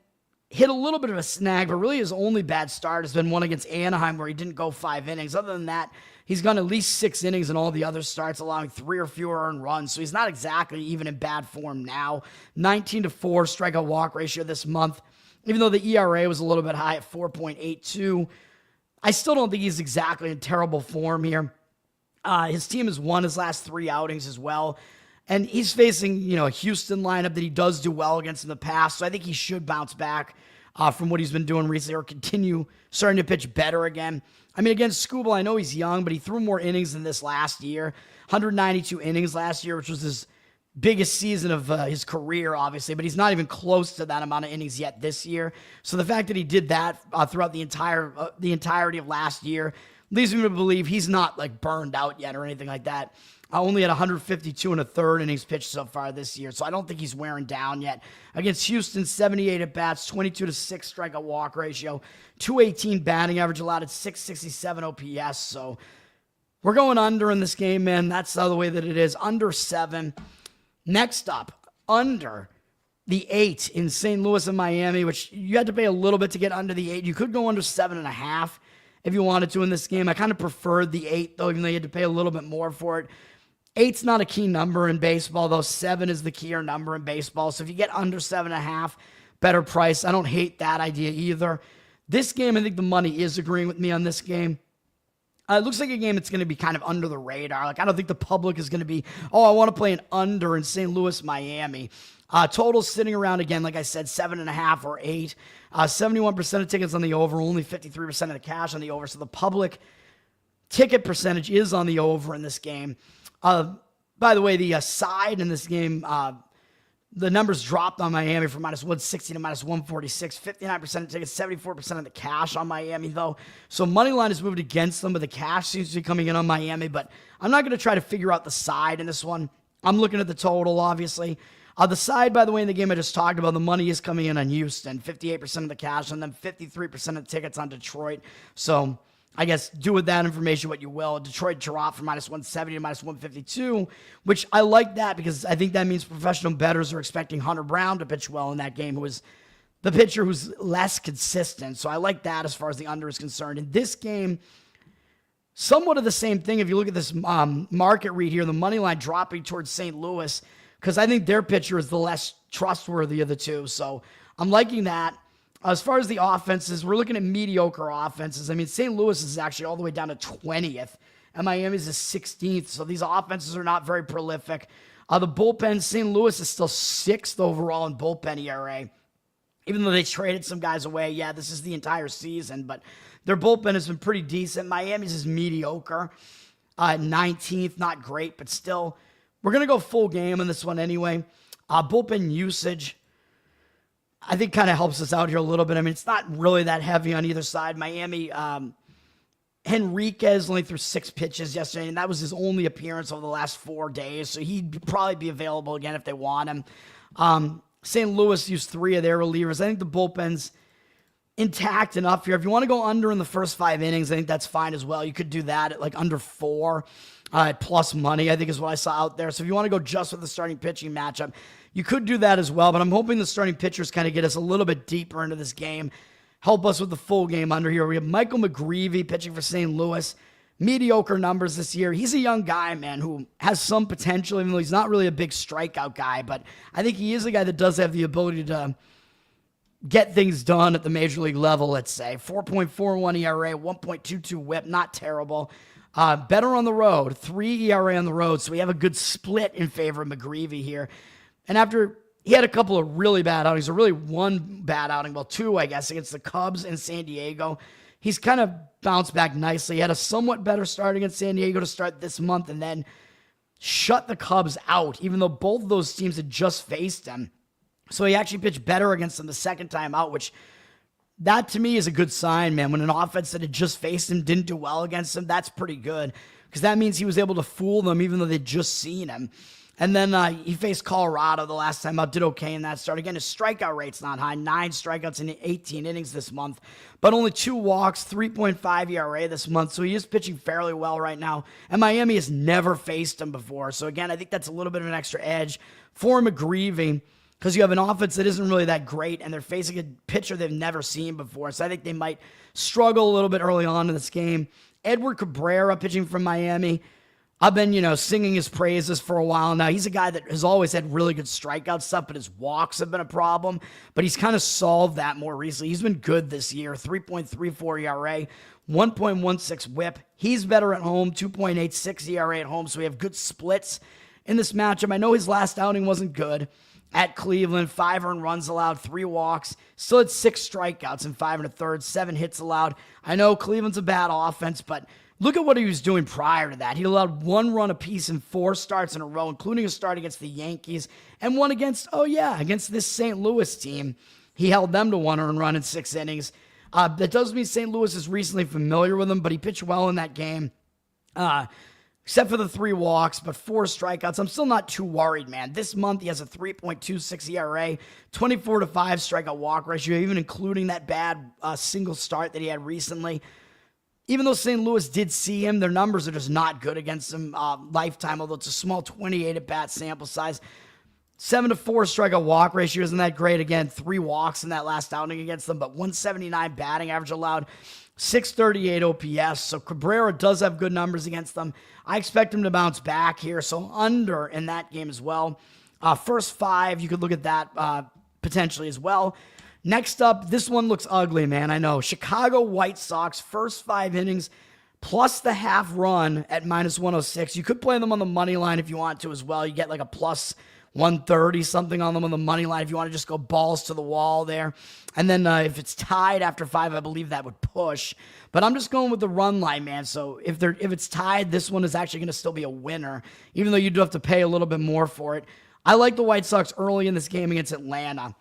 hit a little bit of a snag, but really his only bad start has been one against Anaheim where he didn't go 5 innings. Other than that, he's gone at least 6 innings in all the other starts, allowing 3 or fewer earned runs. So he's not exactly even in bad form now. 19-4 strikeout walk ratio this month, even though the ERA was a little bit high at 4.82. I still don't think he's exactly in terrible form here. His team has won his last 3 outings as well. And he's facing, a Houston lineup that he does do well against in the past. So I think he should bounce back from what he's been doing recently or continue starting to pitch better again. I mean, against Skubal, I know he's young, but he threw more innings than this last year. 192 innings last year, which was his biggest season of his career, obviously, but he's not even close to that amount of innings yet this year. So the fact that he did that throughout the entirety of last year leads me to believe he's not like burned out yet or anything like that. Only at 152 and a third innings pitched so far this year, so I don't think he's wearing down yet. Against Houston, 78 at bats, 22-6 strikeout walk ratio, 218 batting average, allowed at 667 OPS. So we're going under in this game, man. That's the way that it is. Under 7. Next up, under the 8 in St. Louis and Miami, which you had to pay a little bit to get under the 8. You could go under 7.5 if you wanted to in this game. I kind of preferred the 8, though, even though you had to pay a little bit more for it. 8's not a key number in baseball, though 7 is the keyer number in baseball. So if you get under 7.5, better price. I don't hate that idea either. This game, I think the money is agreeing with me on this game. It looks like a game that's going to be kind of under the radar. Like, I don't think the public is going to be, I want to play an under in St. Louis, Miami. Total sitting around, again, like I said, 7.5 or 8. 71% of tickets on the over, only 53% of the cash on the over. So the public ticket percentage is on the over in this game. By the way, the side in this game, The numbers dropped on Miami from minus 160 to minus 146. 59% of tickets, 74% of the cash on Miami, though. So money line has moved against them, but the cash seems to be coming in on Miami. But I'm not going to try to figure out the side in this one. I'm looking at the total, obviously. The side, by the way, in the game I just talked about, the money is coming in on Houston. 58% of the cash on them, 53% of the tickets on Detroit. So I guess do with that information what you will. Detroit dropped from minus 170 to minus 152, which I like that because I think that means professional bettors are expecting Hunter Brown to pitch well in that game, who was the pitcher who's less consistent. So I like that as far as the under is concerned. In this game, somewhat of the same thing. If you look at this market read here, the money line dropping towards St. Louis, because I think their pitcher is the less trustworthy of the two. So I'm liking that. As far as the offenses, we're looking at mediocre offenses. I mean, St. Louis is actually all the way down to 20th, and Miami's is 16th. So these offenses are not very prolific. The bullpen, St. Louis is still 6th overall in bullpen ERA. Even though they traded some guys away, yeah, this is the entire season, but their bullpen has been pretty decent. Miami's is mediocre. 19th, not great, but still. We're going to go full game in this one anyway. Bullpen usage, I think, kind of helps us out here a little bit. I mean, it's not really that heavy on either side. Miami, Henriquez only threw 6 pitches yesterday, and that was his only appearance over the last 4 days, so he'd probably be available again if they want him. St. Louis used 3 of their relievers. I think the bullpen's intact enough here. If you want to go under in the first 5 innings, I think that's fine as well. You could do that at like under 4 at plus money, I think is what I saw out there. So if you want to go just with the starting pitching matchup, you could do that as well. But I'm hoping the starting pitchers kind of get us a little bit deeper into this game, help us with the full game under here. We have Michael McGreevy pitching for St. Louis. Mediocre numbers this year. He's a young guy, man, who has some potential, even though he's not really a big strikeout guy. But I think he is a guy that does have the ability to get things done at the major league level, let's say. 4.41 ERA, 1.22 whip, not terrible. Better on the road, 3 ERA on the road, so we have a good split in favor of McGreevy here. And after he had a couple of really bad outings, or really one bad outing, well, 2, I guess, against the Cubs and San Diego, he's kind of bounced back nicely. He had a somewhat better start against San Diego to start this month, and then shut the Cubs out, even though both of those teams had just faced him. So he actually pitched better against them the second time out, which that to me is a good sign, man. When an offense that had just faced him didn't do well against him, that's pretty good, because that means he was able to fool them even though they'd just seen him. And then he faced Colorado the last time out, did okay in that start. Again, his strikeout rate's not high, 9 strikeouts in 18 innings this month, but only 2 walks, 3.5 ERA this month, so he is pitching fairly well right now. And Miami has never faced him before, so again, I think that's a little bit of an extra edge for McGreevy, because you have an offense that isn't really that great, and they're facing a pitcher they've never seen before. So I think they might struggle a little bit early on in this game. Edward Cabrera pitching from Miami. I've been, singing his praises for a while now. He's a guy that has always had really good strikeout stuff, but his walks have been a problem. But he's kind of solved that more recently. He's been good this year. 3.34 ERA, 1.16 whip. He's better at home, 2.86 ERA at home. So we have good splits in this matchup. I know his last outing wasn't good. At Cleveland, 5 earned runs allowed, 3 walks, still had 6 strikeouts in 5 1/3, 7 hits allowed. I know Cleveland's a bad offense, but look at what he was doing prior to that. He allowed 1 run apiece in 4 starts in a row, including a start against the Yankees, and one against this St. Louis team. He held them to 1 earned run in 6 innings. That does mean St. Louis is recently familiar with him, but he pitched well in that game. Except for the 3 walks, but 4 strikeouts. I'm still not too worried, man. This month, he has a 3.26 ERA, 24-5 strikeout walk ratio, even including that bad single start that he had recently. Even though St. Louis did see him, their numbers are just not good against him lifetime, although it's a small 28 at-bat sample size. 7-4 strikeout walk ratio isn't that great. Again, 3 walks in that last outing against them, but 179 batting average allowed. 638 OPS, so Cabrera does have good numbers against them. I expect him to bounce back here, so under in that game as well. First 5, you could look at that potentially as well. Next up, this one looks ugly, man, I know. Chicago White Sox, first 5 innings, plus the half run at minus 106. You could play them on the money line if you want to as well. You get like a plus 130 something on them on the money line if you want to just go balls to the wall there. And then if it's tied after 5, I believe that would push. But I'm just going with the run line, man. So if it's tied, this one is actually going to still be a winner, even though you do have to pay a little bit more for it. I like the White Sox early in this game against Atlanta.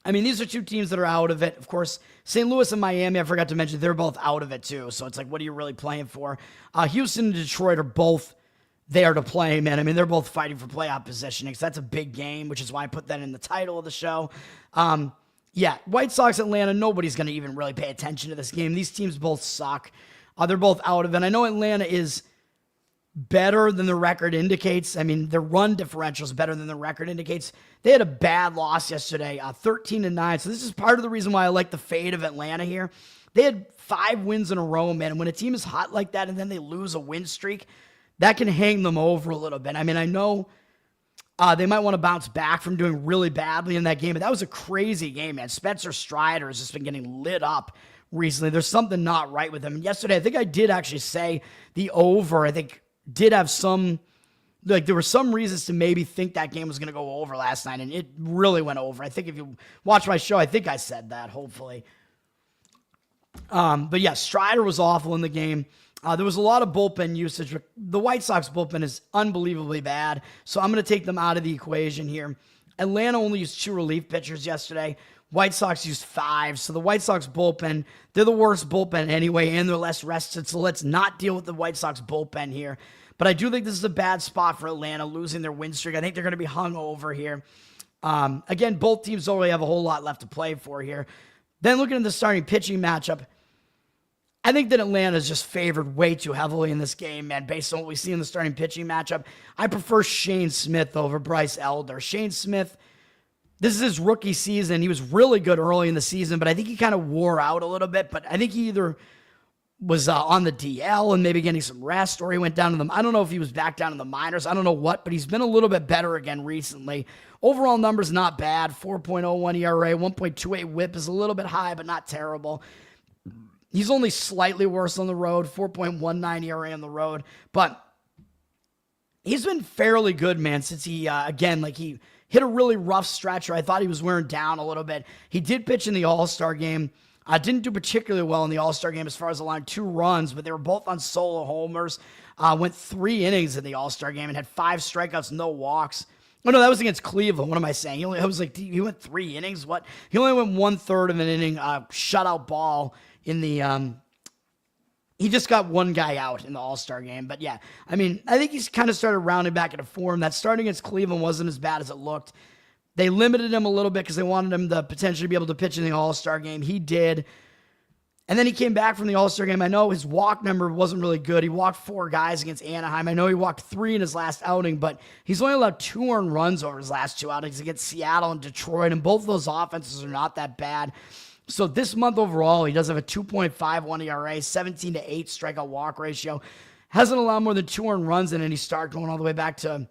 I mean, these are two teams that are out of it. Of course, St. Louis and Miami, I forgot to mention, they're both out of it too. So it's like, what are you really playing for? Houston and Detroit are both there to play, man. I mean, they're both fighting for playoff positioning. So that's a big game, which is why I put that in the title of the show. Yeah, White Sox, Atlanta, nobody's going to even really pay attention to this game. These teams both suck. They're both out of it. I know Atlanta is better than the record indicates. I mean, their run differential is better than the record indicates. They had a bad loss yesterday, 13-9. So this is part of the reason why I like the fade of Atlanta here. They had 5 wins in a row, man. And when a team is hot like that and then they lose a win streak, that can hang them over a little bit. I mean, I know they might want to bounce back from doing really badly in that game, but that was a crazy game, man. Spencer Strider has just been getting lit up recently. There's something not right with him. And yesterday, I think I did actually say the over, I think, did have some, like, there were some reasons to maybe think that game was going to go over last night, and it really went over. I think if you watch my show, I think I said that, hopefully. But yeah, Strider was awful in the game. There was a lot of bullpen usage. The White Sox bullpen is unbelievably bad, so I'm going to take them out of the equation here. Atlanta only used 2 relief pitchers yesterday. White Sox used 5. So the White Sox bullpen, they're the worst bullpen anyway, and they're less rested. So let's not deal with the White Sox bullpen here. But I do think this is a bad spot for Atlanta, losing their win streak. I think they're going to be hung over here. Again, both teams don't really have a whole lot left to play for here. Then looking at the starting pitching matchup, I think that Atlanta is just favored way too heavily in this game, man, based on what we see in the starting pitching matchup. I prefer Shane Smith over Bryce Elder. Shane Smith, this is his rookie season. He was really good early in the season, but I think he kind of wore out a little bit. But I think he either was on the DL and maybe getting some rest, or he went down to them. I don't know if he was back down in the minors. I don't know what, but he's been a little bit better again recently. Overall numbers not bad. 4.01 ERA, 1.28 WHIP is a little bit high, but not terrible. He's only slightly worse on the road, 4.19 ERA on the road, but he's been fairly good, man, since he, again, like he hit a really rough stretch, or I thought he was wearing down a little bit. He did pitch in the All-Star game. Didn't do particularly well in the All-Star game as far as allowing 2 runs, but they were both on solo homers. Went 3 innings in the All-Star game and had 5 strikeouts, no walks. Oh, no, that was against Cleveland. What am I saying? He went 3 innings? What? He only went 1/3 of an inning, shutout ball in the, he just got 1 guy out in the All-Star game. But yeah, I mean, I think he's kind of started rounding back into form. That starting against Cleveland wasn't as bad as it looked. They limited him a little bit because they wanted him to potentially be able to pitch in the All-Star game. He did. And then he came back from the All-Star game. I know his walk number wasn't really good. He walked 4 guys against Anaheim. I know he walked 3 in his last outing, but he's only allowed 2 earned runs over his last 2 outings against Seattle and Detroit, and both of those offenses are not that bad. So this month overall, he does have a 2.51 ERA, 17-8 strikeout walk ratio. Hasn't allowed more than 2 earned runs in any start, going all the way back to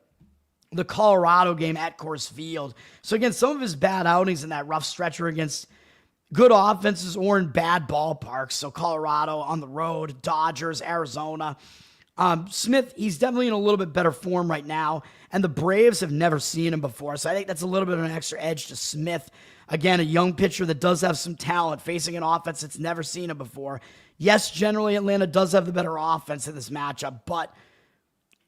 the Colorado game at Coors Field. So again, some of his bad outings in that rough stretch were against good offenses or in bad ballparks. So Colorado on the road, Dodgers, Arizona. Smith, he's definitely in a little bit better form right now, and the Braves have never seen him before. So I think that's a little bit of an extra edge to Smith. Again, a young pitcher that does have some talent facing an offense that's never seen him before. Yes, generally Atlanta does have the better offense in this matchup, but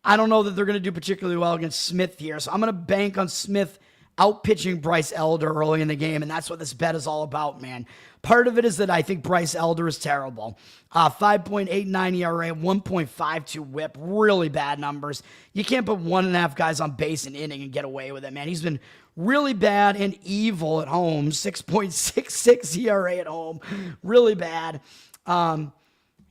I don't know that they're going to do particularly well against Smith here. So I'm going to bank on Smith out-pitching Bryce Elder early in the game, and that's what this bet is all about, man. Part of it is that I think Bryce Elder is terrible. 5.89 ERA, 1.52 WHIP, really bad numbers. You can't put 1.5 guys on base an inning and get away with it, man. He's been really bad and evil at home. 6.66 ERA at home, really bad.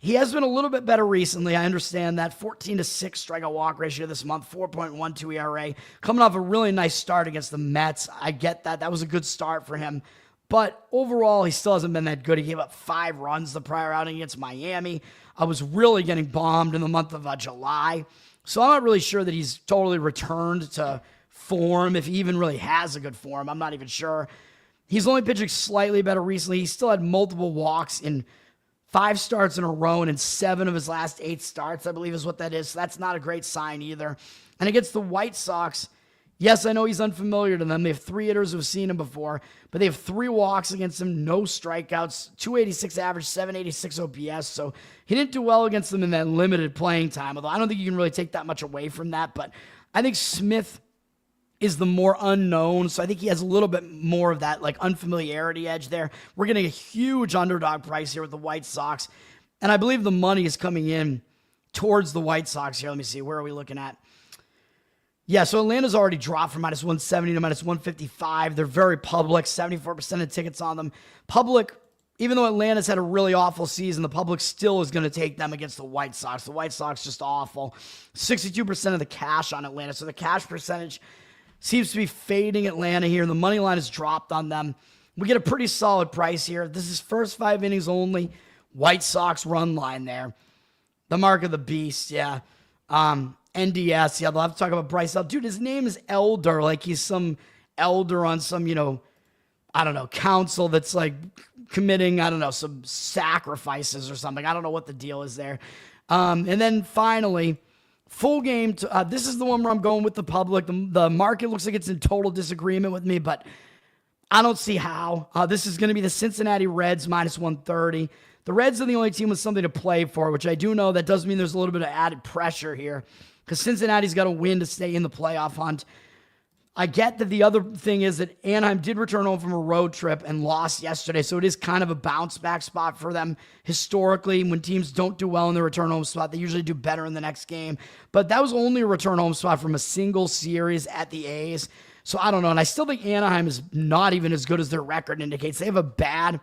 He has been a little bit better recently. I understand that. 14-6 strikeout walk ratio this month, 4.12 ERA. Coming off a really nice start against the Mets. I get that. That was a good start for him. But overall, he still hasn't been that good. He gave up 5 runs the prior outing against Miami. I was really getting bombed in the month of July. So I'm not really sure that he's totally returned to form, if he even really has a good form. I'm not even sure. He's only pitching slightly better recently. He still had multiple walks in 5 starts in a row, and in 7 of his last 8 starts, I believe is what that is. So that's not a great sign either. And against the White Sox, yes, I know he's unfamiliar to them. They have 3 hitters who've seen him before, but they have 3 walks against him, no strikeouts, 286 average, 786 OPS. So he didn't do well against them in that limited playing time, although I don't think you can really take that much away from that. But I think Smith is the more unknown. So I think he has a little bit more of that like unfamiliarity edge there. We're getting a huge underdog price here with the White Sox. And I believe the money is coming in towards the White Sox here. Let me see. Where are we looking at? Yeah, so Atlanta's already dropped from minus 170 to minus 155. They're very public, 74% of tickets on them. Public, even though Atlanta's had a really awful season, the public still is going to take them against the White Sox. The White Sox just awful. 62% of the cash on Atlanta. So the cash percentage seems to be fading Atlanta here, and the money line has dropped on them. We get a pretty solid price here. This is first 5 innings only. White Sox run line there. The mark of the beast, yeah. NDS, yeah, they'll have to talk about Bryce. Dude, his name is Elder, like he's some elder on some, I don't know, council that's like committing, I don't know, some sacrifices or something. I don't know what the deal is there. And then finally, full game. This is the one where I'm going with the public. The market looks like it's in total disagreement with me, but I don't see how. This is going to be the Cincinnati Reds minus 130. The Reds are the only team with something to play for, which I do know that does mean there's a little bit of added pressure here because Cincinnati's got to win to stay in the playoff hunt. I get that the other thing is that Anaheim did return home from a road trip and lost yesterday, so it is kind of a bounce back spot for them. Historically, when teams don't do well in the return home spot, they usually do better in the next game. But that was only a return home spot from a single series at the A's. So I don't know, and I still think Anaheim is not even as good as their record indicates. They have a bad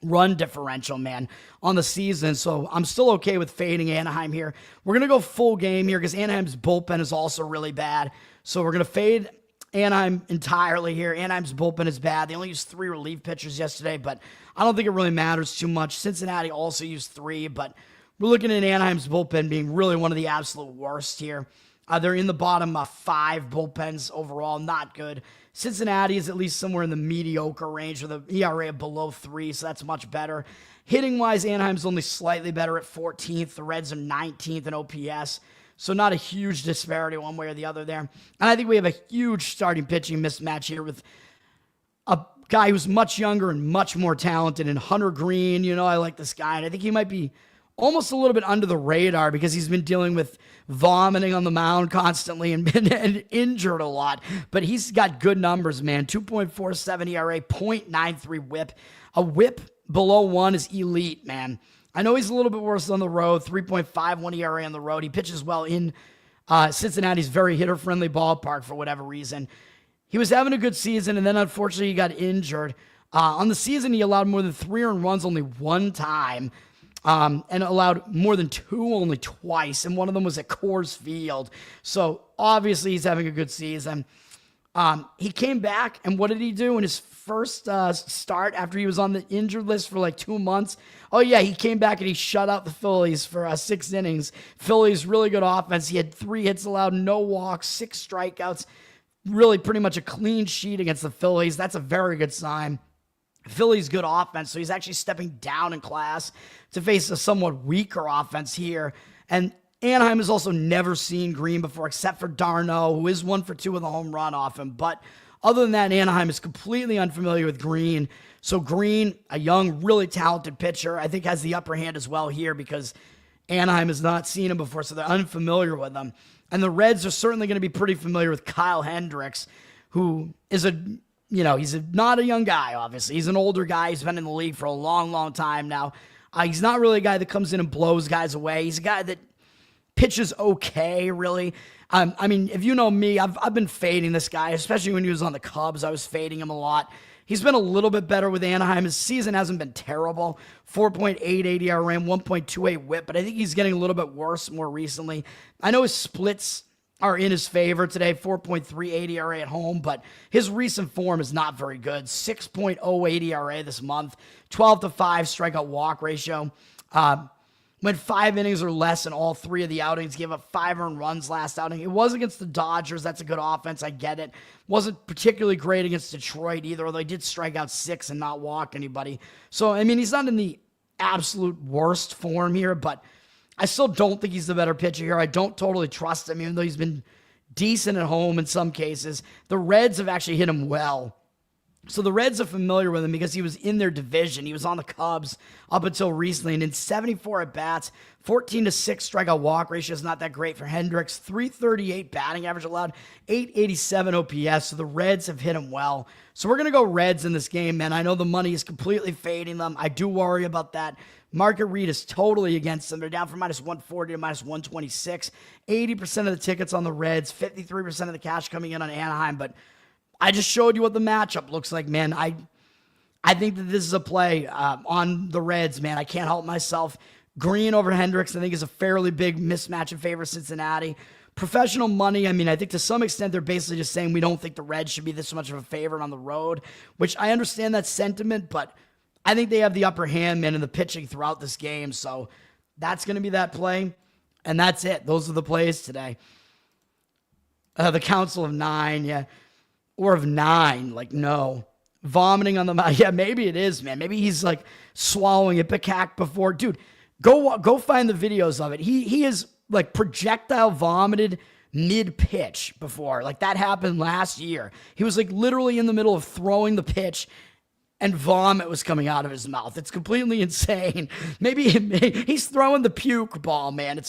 run differential, man, on the season. So I'm still okay with fading Anaheim here. We're going to go full game here because Anaheim's bullpen is also really bad. So we're going to fade Anaheim entirely here. Anaheim's bullpen is bad. They only used 3 relief pitchers yesterday, but I don't think it really matters too much. Cincinnati also used 3, but we're looking at Anaheim's bullpen being really one of the absolute worst here. They're in the bottom 5 bullpens overall. Not good. Cincinnati is at least somewhere in the mediocre range with an ERA below 3, so that's much better. Hitting-wise, Anaheim's only slightly better at 14th. The Reds are 19th in OPS, so not a huge disparity one way or the other there. And I think we have a huge starting pitching mismatch here with a guy who's much younger and much more talented, and Hunter Green. I like this guy, and I think he might be almost a little bit under the radar because he's been dealing with vomiting on the mound constantly and been injured a lot. But he's got good numbers, man. 2.47 ERA, 0.93 whip. A whip below 1 is elite, man. I know he's a little bit worse on the road, 3.51 ERA on the road. He pitches well in Cincinnati's very hitter-friendly ballpark for whatever reason. He was having a good season, and then unfortunately he got injured. On the season, he allowed more than 3 earned runs only 1 time. And allowed more than 2 only twice, and one of them was at Coors Field. So obviously he's having a good season. He came back, and what did he do in his first start after he was on the injured list for like 2 months? Oh yeah, he came back and he shut out the Phillies for 6 innings. Phillies, really good offense. He had 3 hits allowed, no walks, 6 strikeouts. Really pretty much a clean sheet against the Phillies. That's a very good sign. Philly's good offense, so he's actually stepping down in class to face a somewhat weaker offense here. And Anaheim has also never seen Green before, except for Darno, who is 1 for 2 with a home run off him. But other than that, Anaheim is completely unfamiliar with Green. So Green, a young, really talented pitcher, I think has the upper hand as well here because Anaheim has not seen him before, so they're unfamiliar with him. And the Reds are certainly going to be pretty familiar with Kyle Hendricks, who is he's not a young guy, obviously. He's an older guy. He's been in the league for a long, long time now. He's not really a guy that comes in and blows guys away. He's a guy that pitches okay, really. If you know me, I've been fading this guy, especially when he was on the Cubs. I was fading him a lot. He's been a little bit better with Anaheim. His season hasn't been terrible. 4.88 ERA, 1.28 whip, but I think he's getting a little bit worse more recently. I know his splits are in his favor today, 4.38 ERA at home, but his recent form is not very good. 6.08 ERA this month, 12-5 strikeout walk ratio. Went 5 innings or less in all 3 of the outings, gave up 5 earned runs last outing. It was against the Dodgers. That's a good offense. I get it. Wasn't particularly great against Detroit either, although he did strike out 6 and not walk anybody. So, he's not in the absolute worst form here, but I still don't think he's the better pitcher here. I don't totally trust him, even though he's been decent at home in some cases. The Reds have actually hit him well So the Reds are familiar with him because he was in their division. He was on the Cubs up until recently. And in 74 at-bats, 14-6 strikeout walk ratio is not that great for Hendricks. 338 batting average allowed, 887 OPS. So the Reds have hit him well. So we're going to go Reds in this game, man. I know the money is completely fading them. I do worry about that. Market read is totally against them. They're down from minus 140 to minus 126. 80% of the tickets on the Reds, 53% of the cash coming in on Anaheim. But I just showed you what the matchup looks like, man. I think that this is a play on the Reds, man. I can't help myself. Green over Hendricks, I think, is a fairly big mismatch in favor of Cincinnati. Professional money, I mean, I think to some extent they're basically just saying we don't think the Reds should be this much of a favorite on the road, which I understand that sentiment, but I think they have the upper hand, man, in the pitching throughout this game. So that's going to be that play, and that's it. Those are the plays today. The Council of Nine, yeah. Or of 9, like, no. Vomiting on the mound. Yeah, maybe it is, man. Maybe he's, like, swallowing a Ipecac before. Dude, go find the videos of it. He is, like, projectile vomited mid-pitch before. Like, that happened last year. He was, like, literally in the middle of throwing the pitch, and vomit was coming out of his mouth. It's completely insane. Maybe he's throwing the puke ball, man.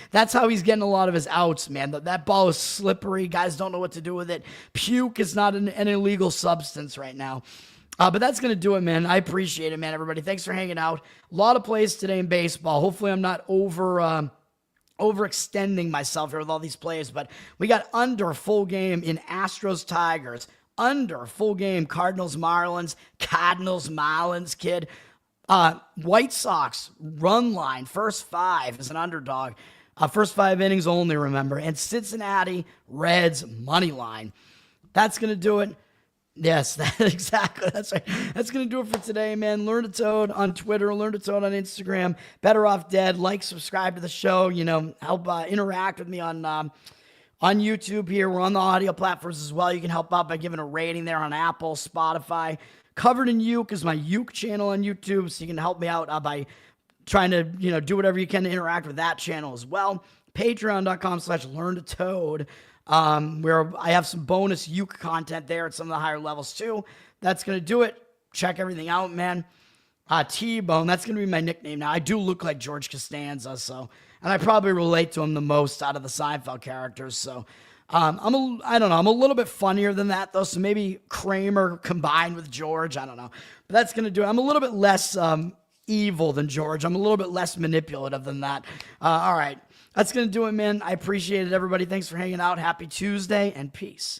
That's how he's getting a lot of his outs, man. That ball is slippery. Guys don't know what to do with it. Puke is not an illegal substance right now. But that's going to do it, man. I appreciate it, man, everybody. Thanks for hanging out. A lot of plays today in baseball. Hopefully I'm not overextending myself here with all these plays, but we got under full game in Astros Tigers. Under full game, Cardinals, Marlins, kid. White Sox, run line, first 5 is an underdog. First 5 innings only, remember. And Cincinnati, Reds, money line. That's going to do it. Yes, exactly. That's right. That's going to do it for today, man. Learn to Toad on Twitter. Learn to Toad on Instagram. Better Off Dead. Like, subscribe to the show. Help interact with me on YouTube here. We're on the audio platforms as well. You can help out by giving a rating there on Apple, Spotify. Covered in Uke is my Uke channel on YouTube, so you can help me out by trying to, do whatever you can to interact with that channel as well. Patreon.com/LearnToToad, where I have some bonus Uke content there at some of the higher levels too. That's going to do it. Check everything out, man. T-Bone, that's going to be my nickname now. I do look like George Costanza, and I probably relate to him the most out of the Seinfeld characters, so I'm a little bit funnier than that, though, so maybe Kramer combined with George, I don't know, but that's going to do it. I'm a little bit less evil than George. I'm a little bit less manipulative than that. All right, that's going to do it, man. I appreciate it, everybody. Thanks for hanging out. Happy Tuesday, and peace.